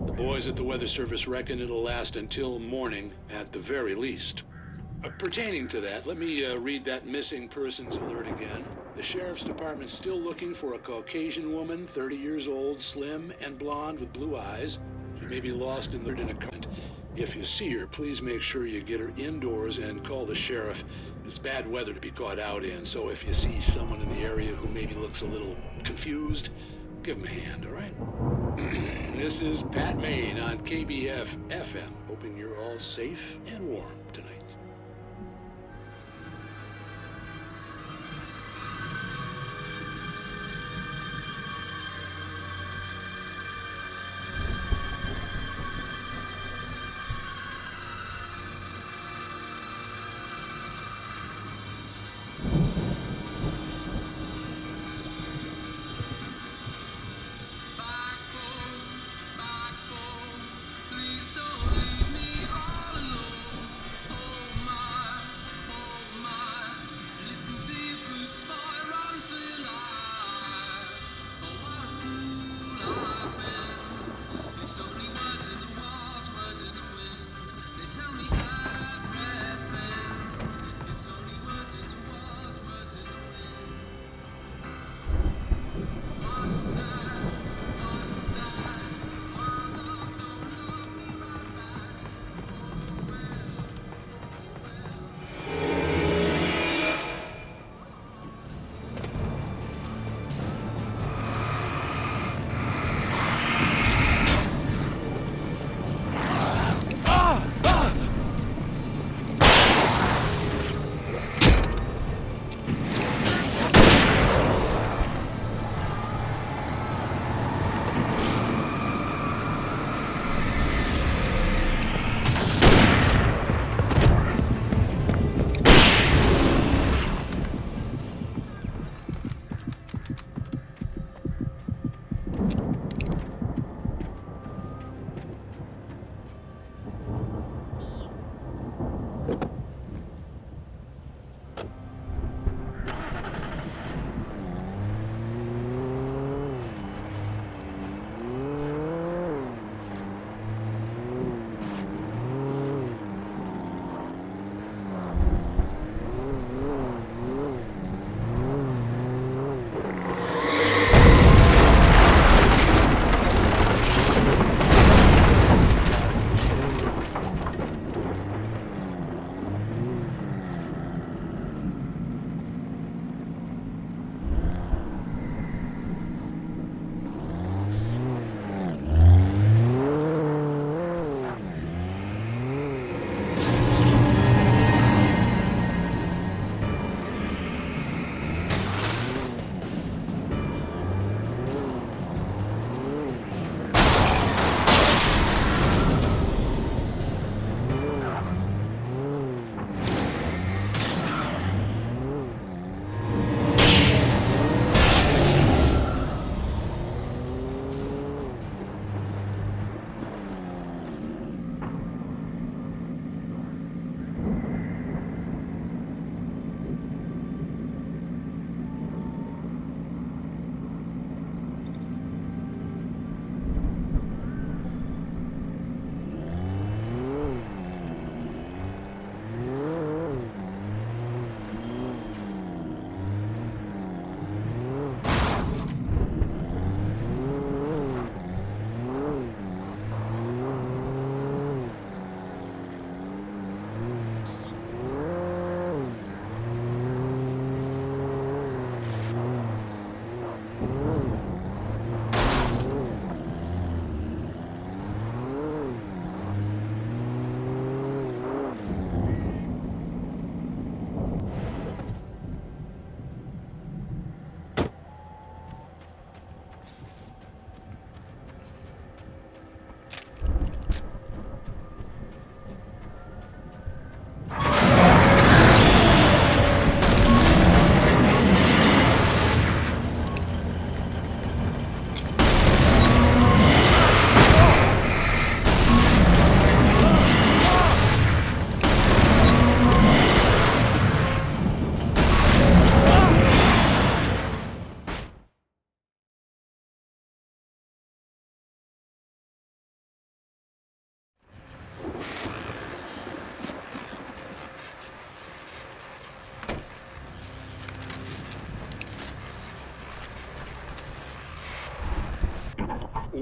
The boys at the Weather Service reckon it'll last until morning at the very least. Pertaining to that, let me read that missing persons alert again. The Sheriff's Department's still looking for a Caucasian woman, 30 years old, slim and blonde with blue eyes. She may be lost in a current. If you see her, please make sure you get her indoors and call the sheriff. It's bad weather to be caught out in, so if you see someone in the area who maybe looks a little confused, give them a hand, all right? This is Pat Maine on KBF FM, hoping you're all safe and warm tonight. Please don't leave me all alone.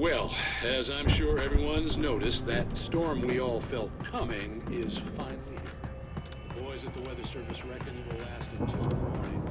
Well, as I'm sure everyone's noticed, that storm we all felt coming is finally here. The boys at the Weather Service reckon it'll last until morning.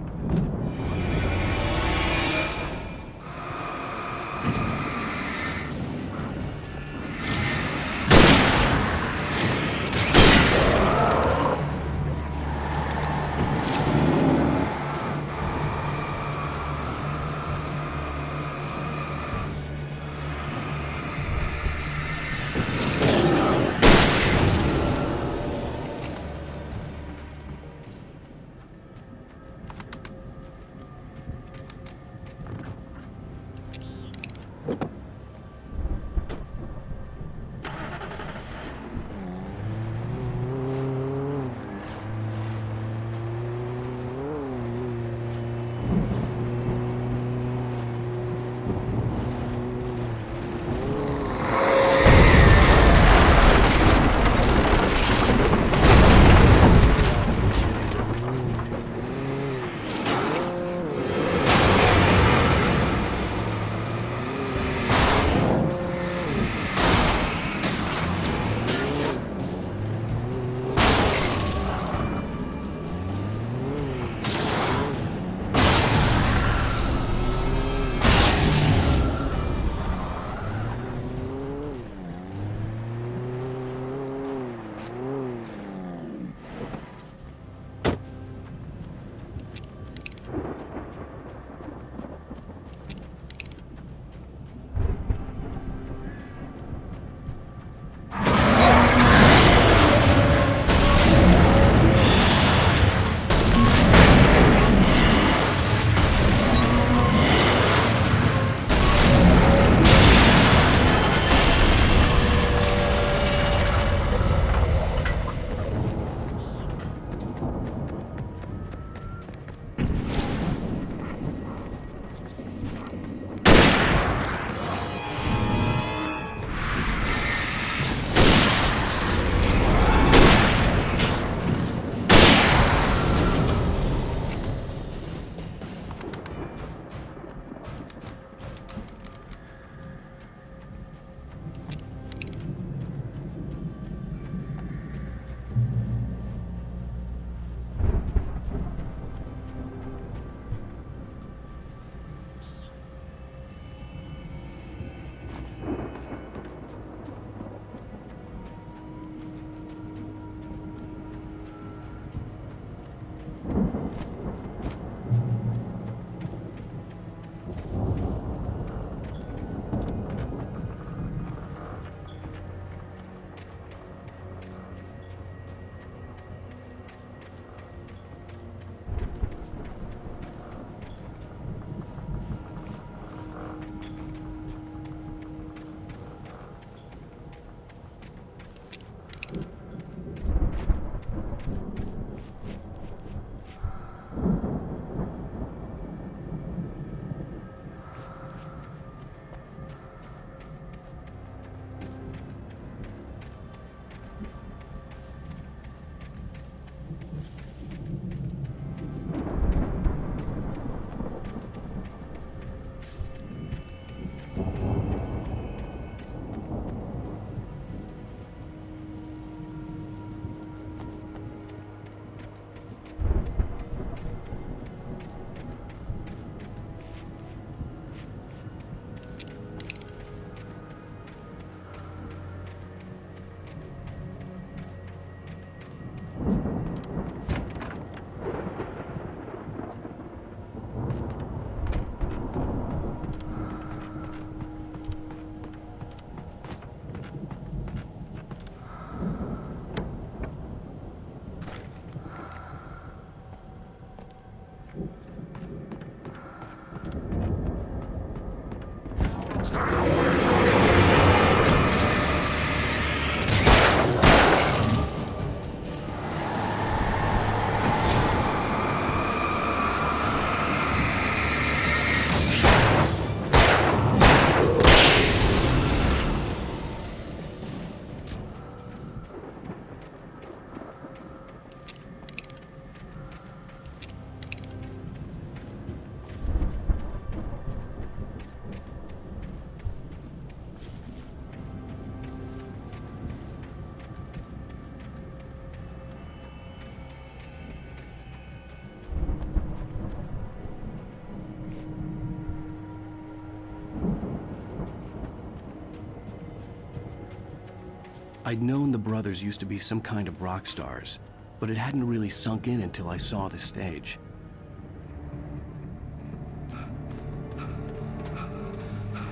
I'd known the brothers used to be some kind of rock stars, but it hadn't really sunk in until I saw the stage.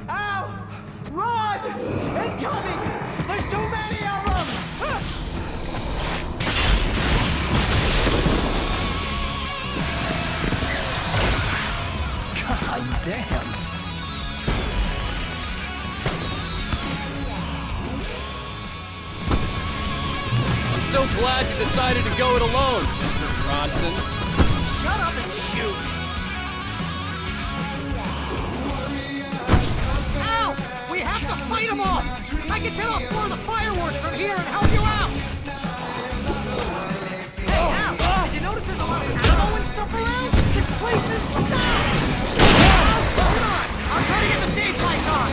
Al! Run! Incoming! There's too many of them! God damn! I'm so glad you decided to go it alone, Mr. Bronson. Shut up and shoot! Al! We have to fight them off! I can set off more of the fireworks from here and help you out! Hey, Al! Did you notice there's a lot of ammo and stuff around? This place is stocked! Al, hold on! I'll try to get the stage lights on!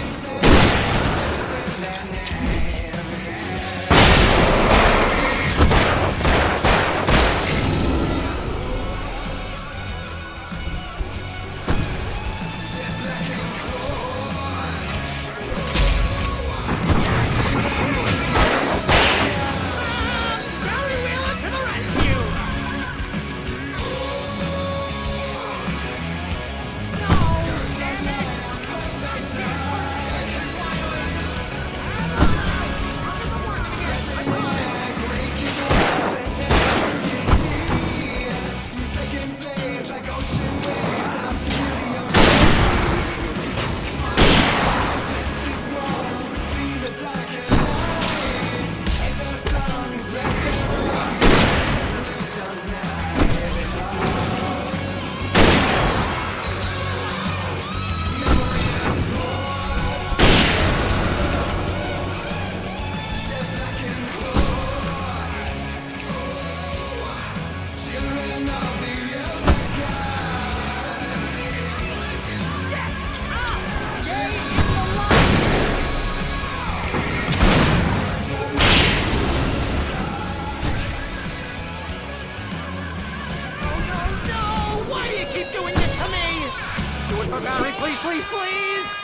Please, please, please!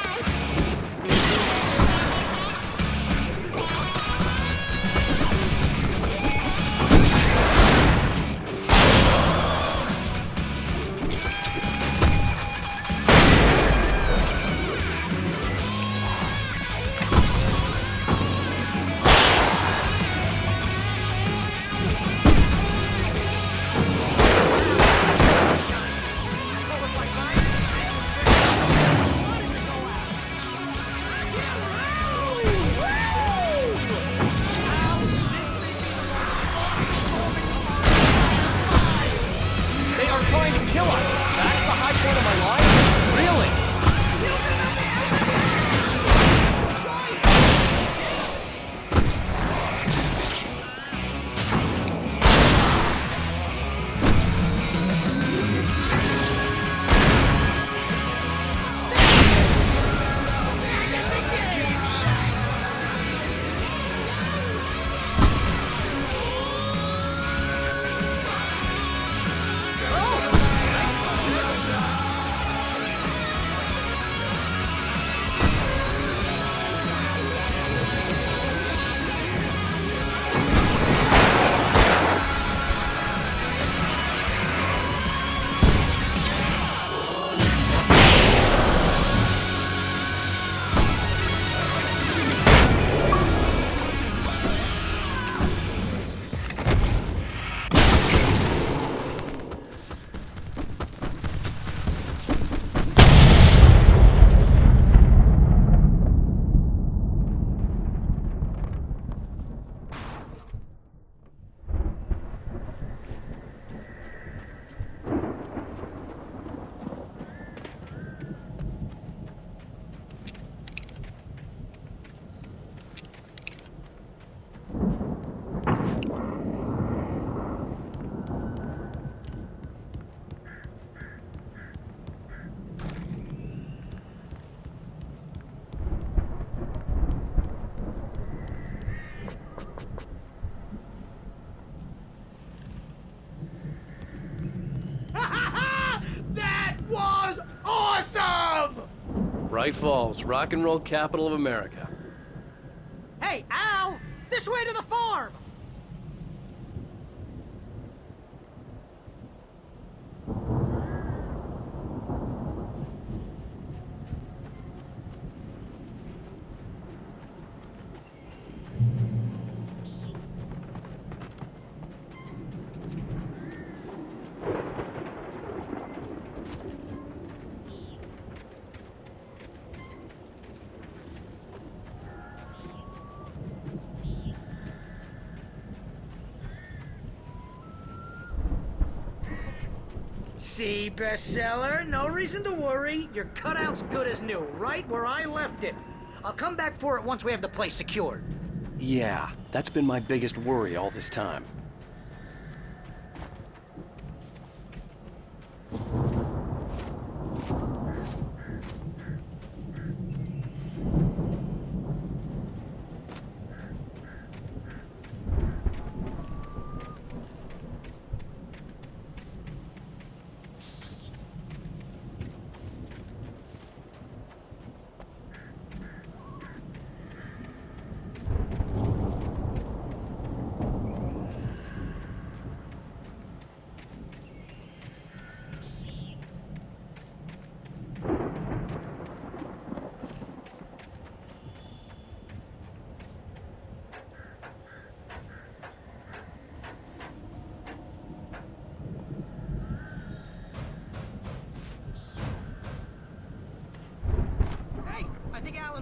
Bright Falls, rock and roll capital of America. Hey, Al! This way to the farm! See, bestseller, no reason to worry. Your cutout's good as new, right where I left it. I'll come back for it once we have the place secured. Yeah, that's been my biggest worry all this time.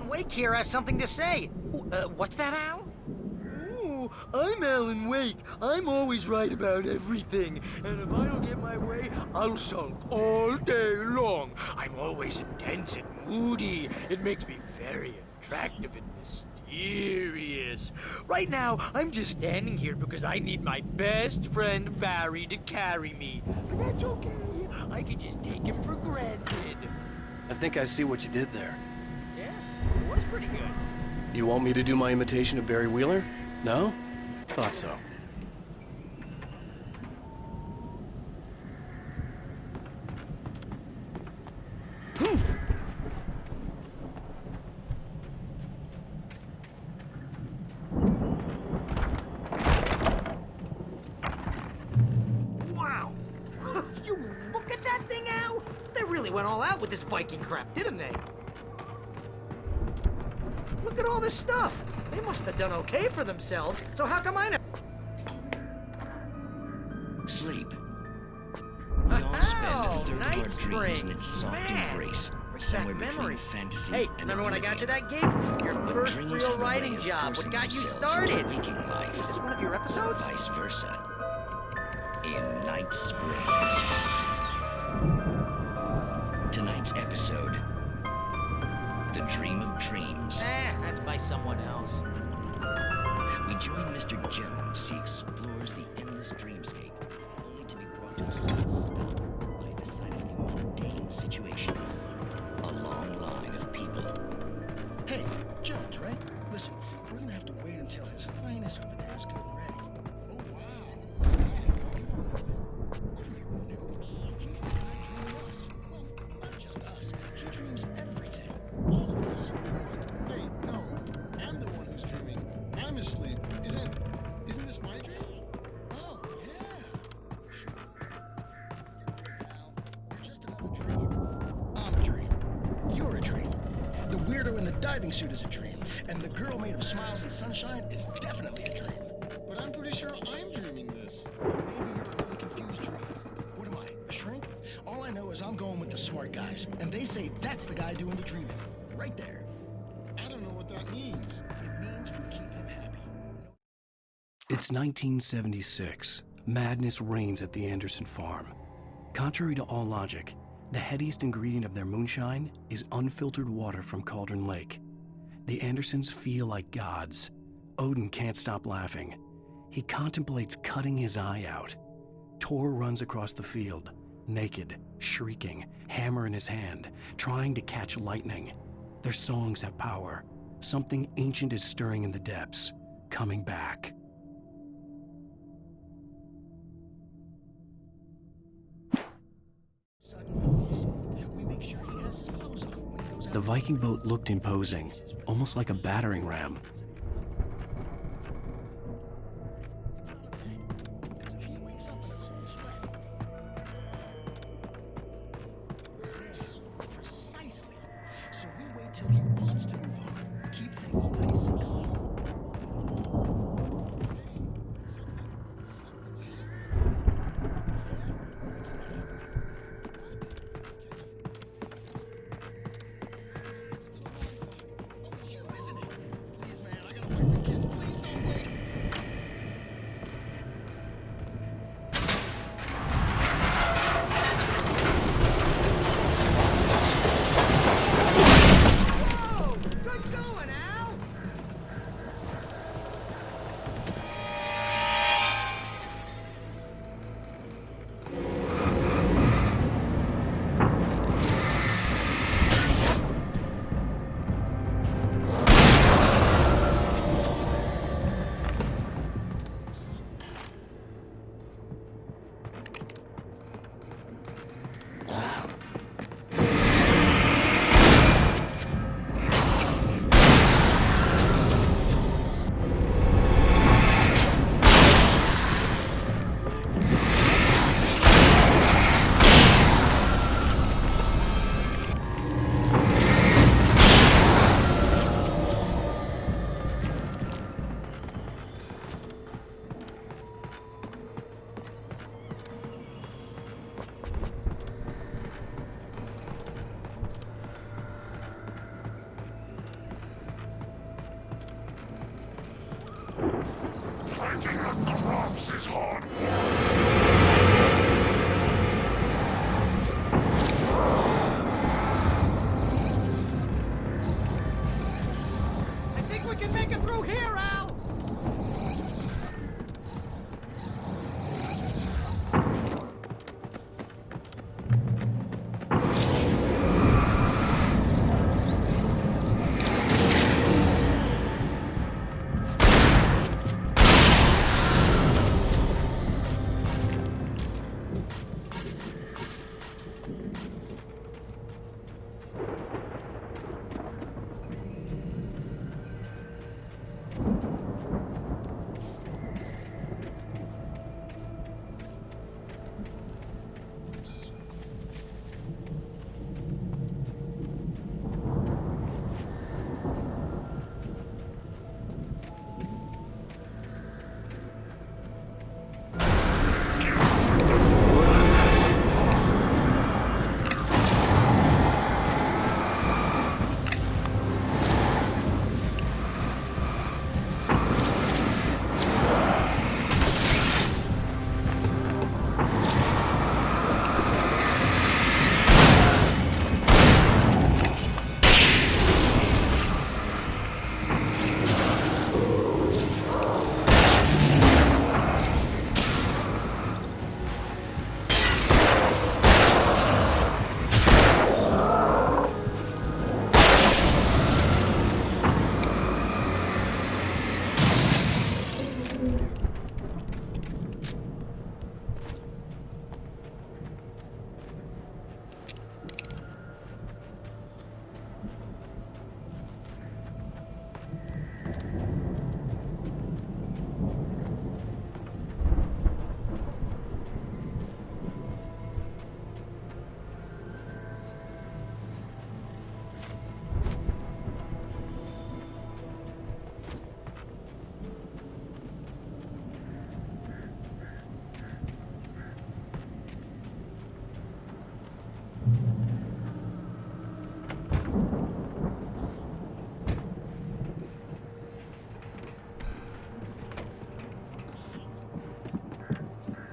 Wake here has something to say. What's that, Al? Oh, I'm Alan Wake. I'm always right about everything. And if I don't get my way, I'll sulk all day long. I'm always intense and moody. It makes me very attractive and mysterious. Right now, I'm just standing here because I need my best friend Barry to carry me. But that's okay. I can just take him for granted. I think I see what you did there. It was pretty good. You want me to do my imitation of Barry Wheeler? No? Thought so. Wow! You look at that thing, Al! They really went all out with this Viking crap, didn't they? Look at all this stuff. They must have done okay for themselves, so how come I never... Sleep. We all spend a third of our Night dreams in Springs. its soft Man, embrace, brings somewhere back between memories. fantasy Hey, and remember when I got you that gig? Your But first dreams real have a way writing of job. What forcing got you themselves started? into waking life. Was this one of your episodes? Vice versa. In Night Springs. Tonight's episode, The Dream of Dreams. That's by someone else. We join Mr. Jones as he explores the endless dreamscape, only to be brought to a sudden stop by a decidedly mundane situation. A long line of people. Hey, Jones, right? Listen, we're gonna have to wait until his highness over there is good and ready. Oh, wow. What do you know? He's the guy dreaming us. Well, not just us. He dreams everything. All of us. Wait, no. I'm the one who's dreaming. I'm asleep. Isn't this my dream? Oh, yeah. Sure. You're just another dream. I'm a dream. You're a dream. The weirdo in the diving suit is a dream. And the girl made of smiles and sunshine is definitely a dream. But I'm pretty sure I'm dreaming this. Maybe you're a really confused dream. What am I, a shrink? All I know is I'm going with the smart guys. And they say that's the guy doing the dreaming. Right there. I don't know what that means. It means we keep him happy. It's 1976. Madness reigns at the Anderson farm. Contrary to all logic, the headiest ingredient of their moonshine is unfiltered water from Cauldron Lake. The Andersons feel like gods. Odin can't stop laughing. He contemplates cutting his eye out. Tor runs across the field, naked, shrieking, hammer in his hand, trying to catch lightning. Their songs have power. Something ancient is stirring in the depths, coming back. The Viking boat looked imposing, almost like a battering ram. Picking up crops is hard. I think we can make it through here, Al!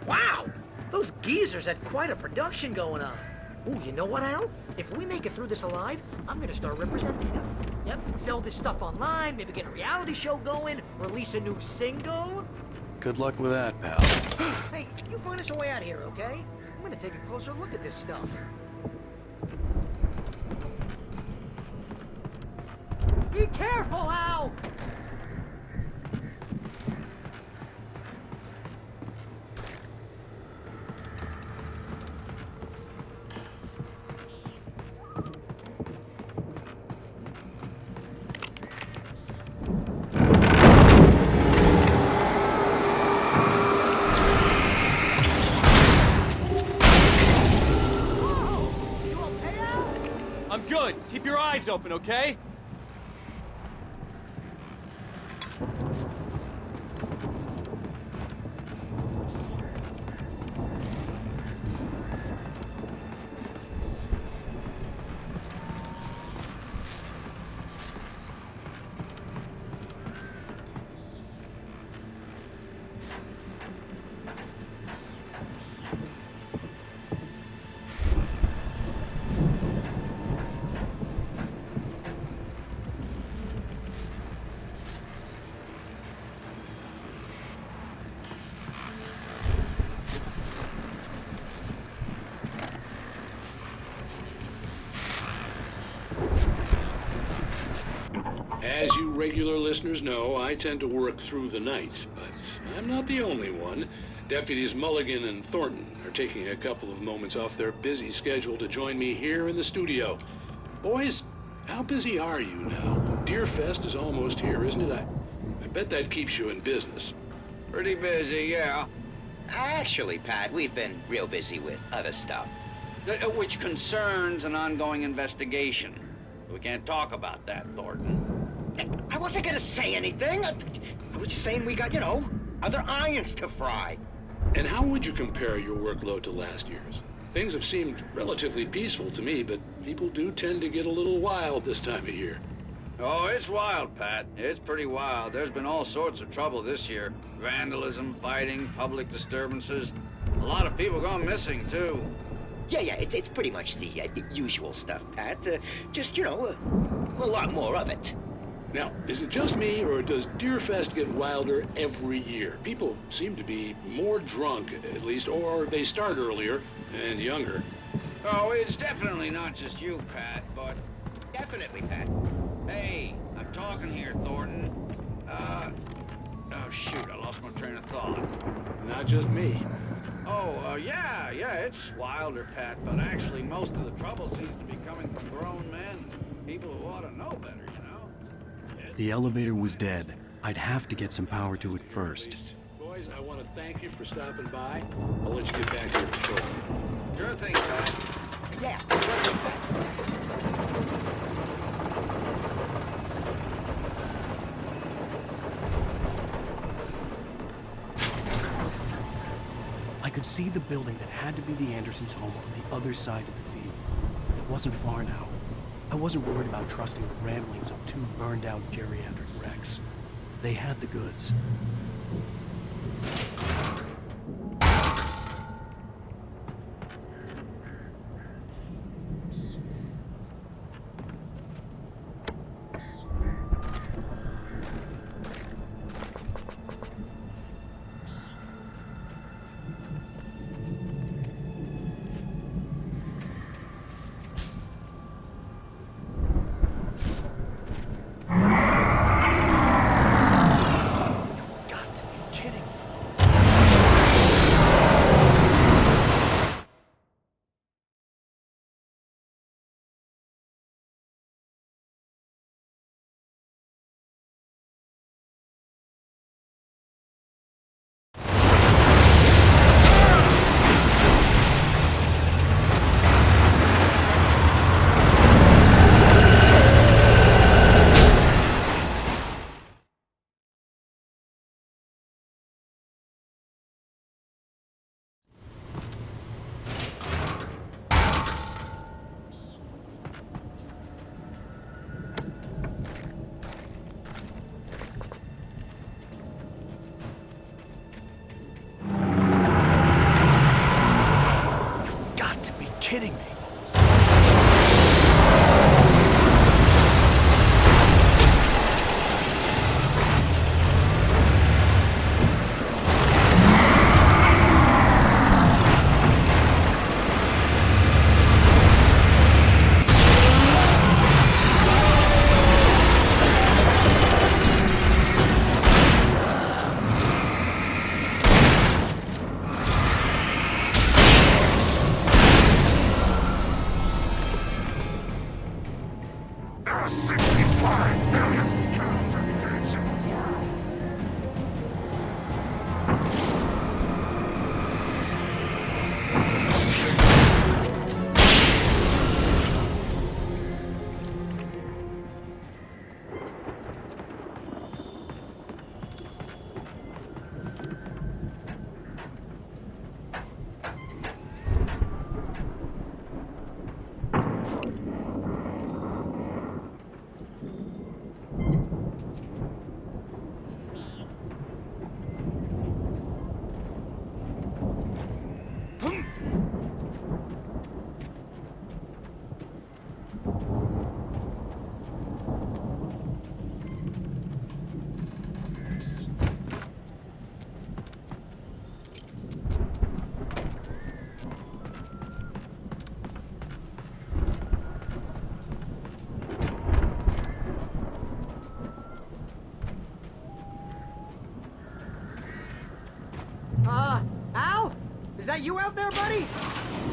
Wow! Those geezers had quite a production going on. Ooh, you know what, Al? If we make it through this alive, I'm gonna start representing them. Yep, sell this stuff online, maybe get a reality show going, release a new single. Good luck with that, pal. Hey, you find us a way out of here, okay? I'm gonna take a closer look at this stuff. Be careful, Al! I'm good. Keep your eyes open, okay? As you regular listeners know, I tend to work through the night, but I'm not the only one. Deputies Mulligan and Thornton are taking a couple of moments off their busy schedule to join me here in the studio. Boys, how busy are you now? Deerfest is almost here, isn't it? I bet that keeps you in business. Pretty busy, yeah. Actually, Pat, we've been real busy with other stuff, which concerns an ongoing investigation. We can't talk about that, Thornton. I wasn't gonna say anything. I was just saying we got, other irons to fry. And how would you compare your workload to last year's? Things have seemed relatively peaceful to me, but people do tend to get a little wild this time of year. Oh, it's wild, Pat. It's pretty wild. There's been all sorts of trouble this year. Vandalism, fighting, public disturbances. A lot of people gone missing, too. Yeah, it's pretty much the usual stuff, Pat. Just, you know, a lot more of it. Now, is it just me, or does Deerfest get wilder every year? People seem to be more drunk, at least, or they start earlier and younger. Oh, it's definitely not just you, Pat, but... Definitely, Pat. Hey, I'm talking here, Thornton. Oh, shoot, I lost my train of thought. Not just me. Oh, yeah, it's wilder, Pat, but actually most of the trouble seems to be coming from grown men. People who ought to know better, you know? The elevator was dead. I'd have to get some power to it first. Boys, I want to thank you for stopping by. I'll let you get back to your patrol. Sure thing, Pat. Yeah, sure thing, Pat. I could see the building that had to be the Andersons' home on the other side of the field. It wasn't far now. I wasn't worried about trusting the ramblings of two burned-out geriatric wrecks. They had the goods. Kidding me. Al? Is that you out there, buddy?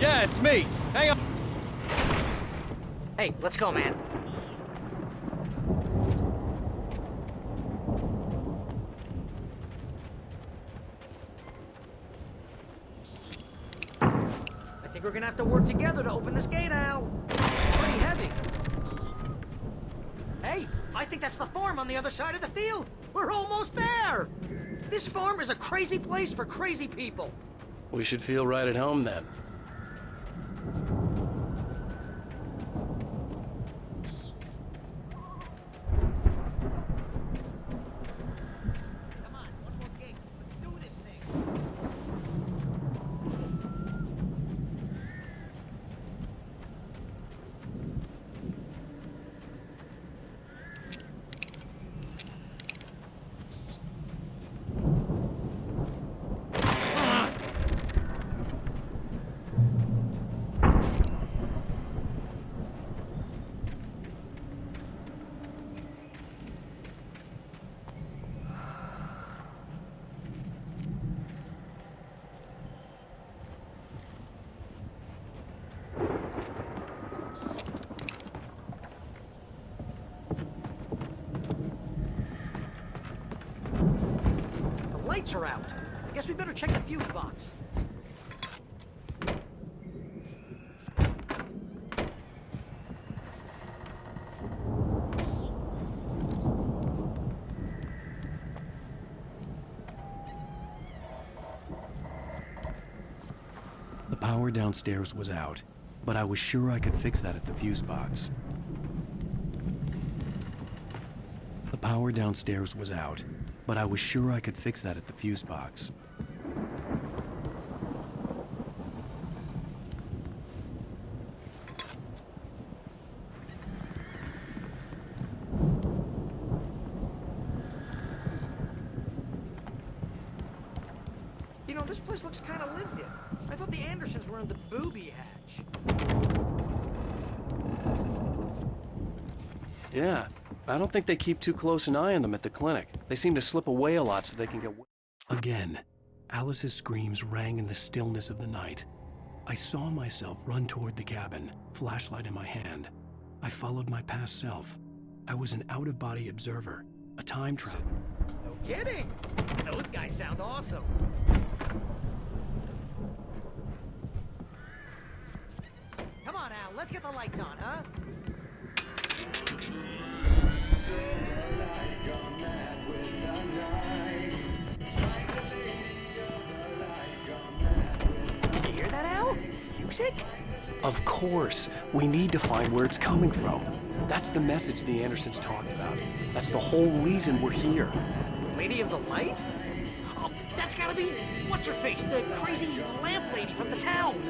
Yeah, it's me. Hang on. Hey, let's go, man. I think we're gonna have to work together to open this gate, Al. It's pretty heavy. Hey, I think that's the farm on the other side of the field. We're almost there. This farm is a crazy place for crazy people. We should feel right at home then. lights are out. I guess we better check the fuse box. The power downstairs was out, but I was sure I could fix that at the fuse box. The power downstairs was out, but I was sure I could fix that at the fuse box. You know, this place looks kind of lived in. I thought the Andersons were in the booby hatch. Yeah, I don't think they keep too close an eye on them at the clinic. They seem to slip away a lot so they can get... Again, Alice's screams rang in the stillness of the night. I saw myself run toward the cabin, flashlight in my hand. I followed my past self. I was an out-of-body observer, a time traveler. No kidding! Those guys sound awesome. Come on, Al, let's get the lights on, huh? Did you hear that, Al? Music? Of course. We need to find where it's coming from. That's the message the Andersons talked about. That's the whole reason we're here. Lady of the Light? Oh, that's gotta be... what's-her-face? The crazy lamp lady from the town.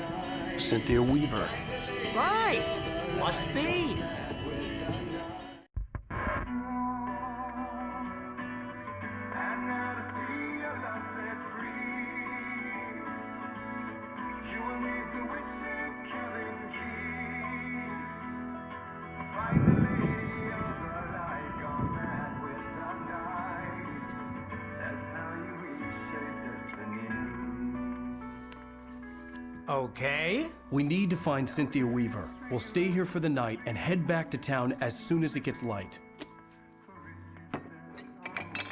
Cynthia Weaver. Right! Must be. Okay. We need to find Cynthia Weaver. We'll stay here for the night and head back to town as soon as it gets light.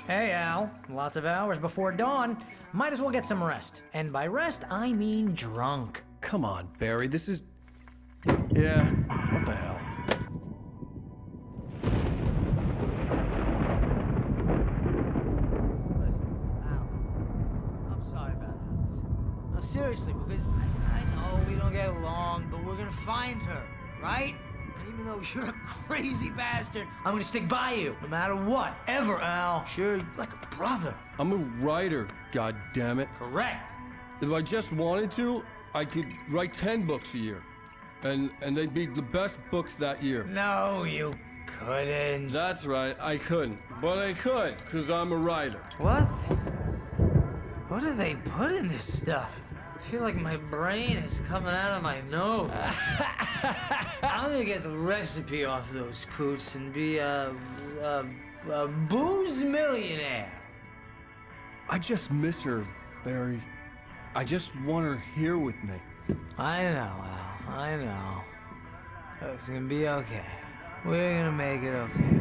Hey, Al. Lots of hours before dawn. Might as well get some rest. And by rest, I mean drunk. Come on, Barry, this is... Yeah, what the hell? I'm sorry about this. No, seriously, because I know we don't get along, but we're gonna find her, right? And even though you're a crazy bastard, I'm gonna stick by you, no matter what, ever, Al. Sure, like a brother. I'm a writer, goddammit. Correct. If I just wanted to, I could write 10 books a year. And they'd be the best books that year. No, you couldn't. That's right, I couldn't. But I could, because I'm a writer. What? What do they put in this stuff? I feel like my brain is coming out of my nose. I'm gonna get the recipe off those coots and be a booze millionaire. I just miss her, Barry. I just want her here with me. I know, Al. I know. It's gonna be okay. We're gonna make it okay.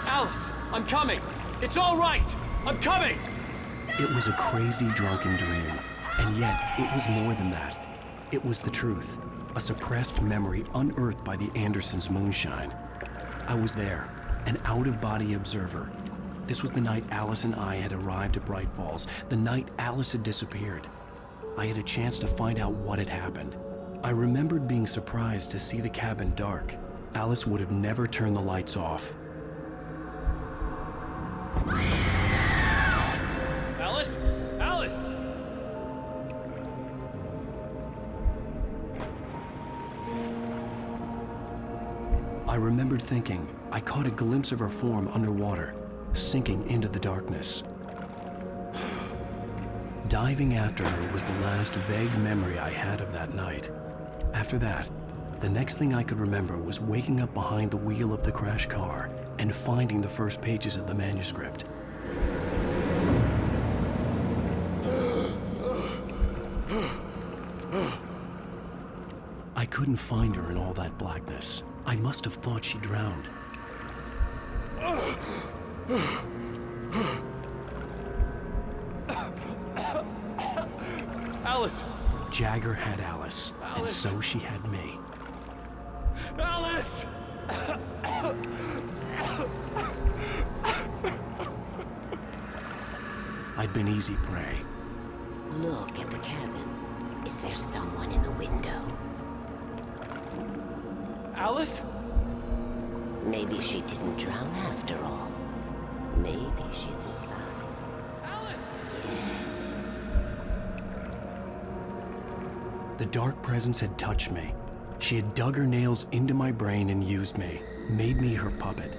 Alice, I'm coming. It's all right. I'm coming. It was a crazy, drunken dream, and yet it was more than that. It was the truth, a suppressed memory unearthed by the Andersons' moonshine. I was there, an out-of-body observer. This was the night Alice and I had arrived at Bright Falls, the night Alice had disappeared. I had a chance to find out what had happened. I remembered being surprised to see the cabin dark. Alice would have never turned the lights off. Alice? Alice! I remembered thinking I caught a glimpse of her form underwater, sinking into the darkness. Diving after her was the last vague memory I had of that night. After that, the next thing I could remember was waking up behind the wheel of the crash car and finding the first pages of the manuscript. I couldn't find her in all that blackness. I must have thought she drowned. Alice! Jagger had Alice, and so she had me. Alice! I'd been easy prey. Look at the cabin. Is there someone in the window? Alice? Maybe she didn't drown after all. Maybe she's inside. Alice! Yes. The dark presence had touched me. She had dug her nails into my brain and used me, made me her puppet.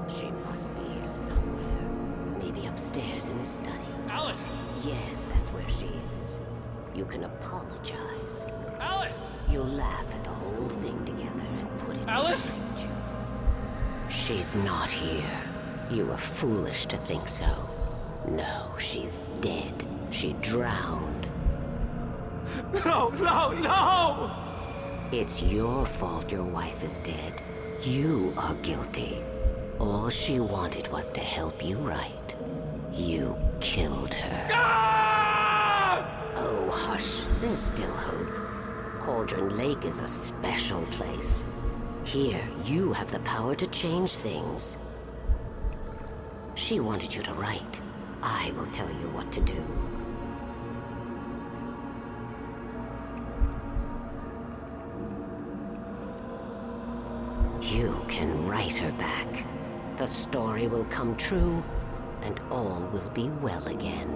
She must be here somewhere. Maybe upstairs in the study. Alice! Yes, that's where she is. You can apologize. Alice! You'll laugh at the whole thing together and put it Alice! behind you. She's not here. You were foolish to think so. No, she's dead. She drowned. No, no, no! It's your fault your wife is dead. You are guilty. All she wanted was to help you right. You killed her. Oh, hush. There's still hope. Cauldron Lake is a special place. Here, you have the power to change things. She wanted you to write. I will tell you what to do. You can write her back. The story will come true, and all will be well again.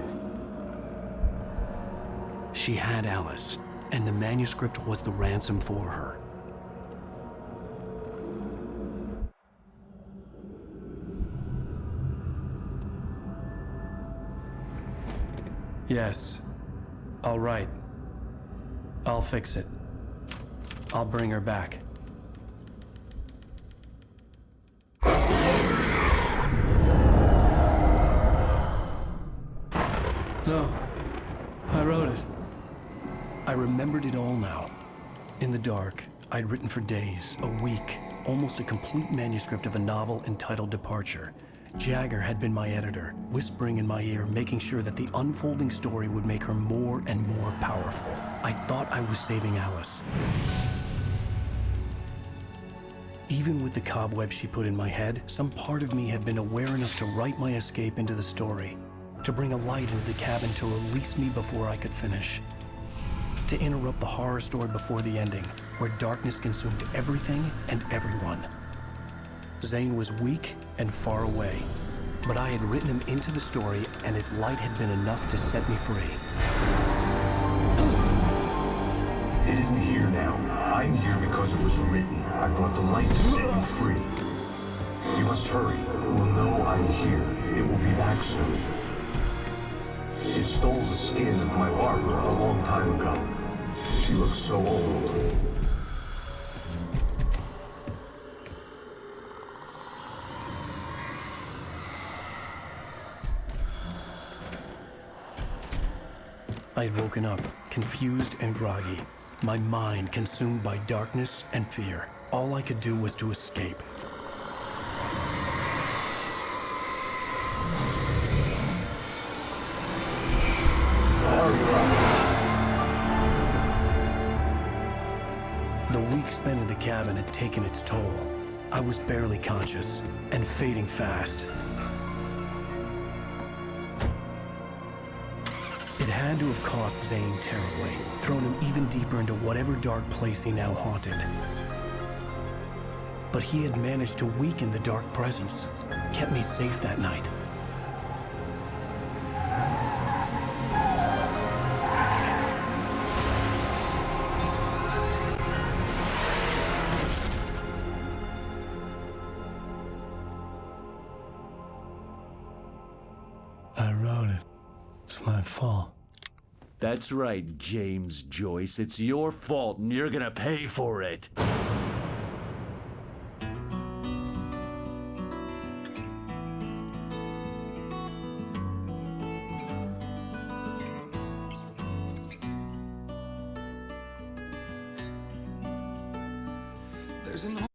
She had Alice, and the manuscript was the ransom for her. Yes, I'll write. I'll fix it. I'll bring her back. No, I wrote it. I remembered it all now. In the dark, I'd written for days, a week, almost a complete manuscript of a novel entitled Departure. Jagger had been my editor, whispering in my ear, making sure that the unfolding story would make her more and more powerful. I thought I was saving Alice. Even with the cobwebs she put in my head, some part of me had been aware enough to write my escape into the story, to bring a light into the cabin to release me before I could finish, to interrupt the horror story before the ending, where darkness consumed everything and everyone. Zane was weak and far away, but I had written him into the story, and his light had been enough to set me free. It isn't here now. I'm here because it was written. I brought the light to set you free. You must hurry. It will know I'm here. It will be back soon. It stole the skin of my Barbara a long time ago. She looks so old. I had woken up, confused and groggy, my mind consumed by darkness and fear. All I could do was to escape. The week spent in the cabin had taken its toll. I was barely conscious and fading fast. had to have cost Zane terribly, thrown him even deeper into whatever dark place he now haunted. But he had managed to weaken the dark presence, kept me safe that night. I wrote it. It's my fault. That's right, James Joyce. It's your fault, and you're gonna pay for it. There's an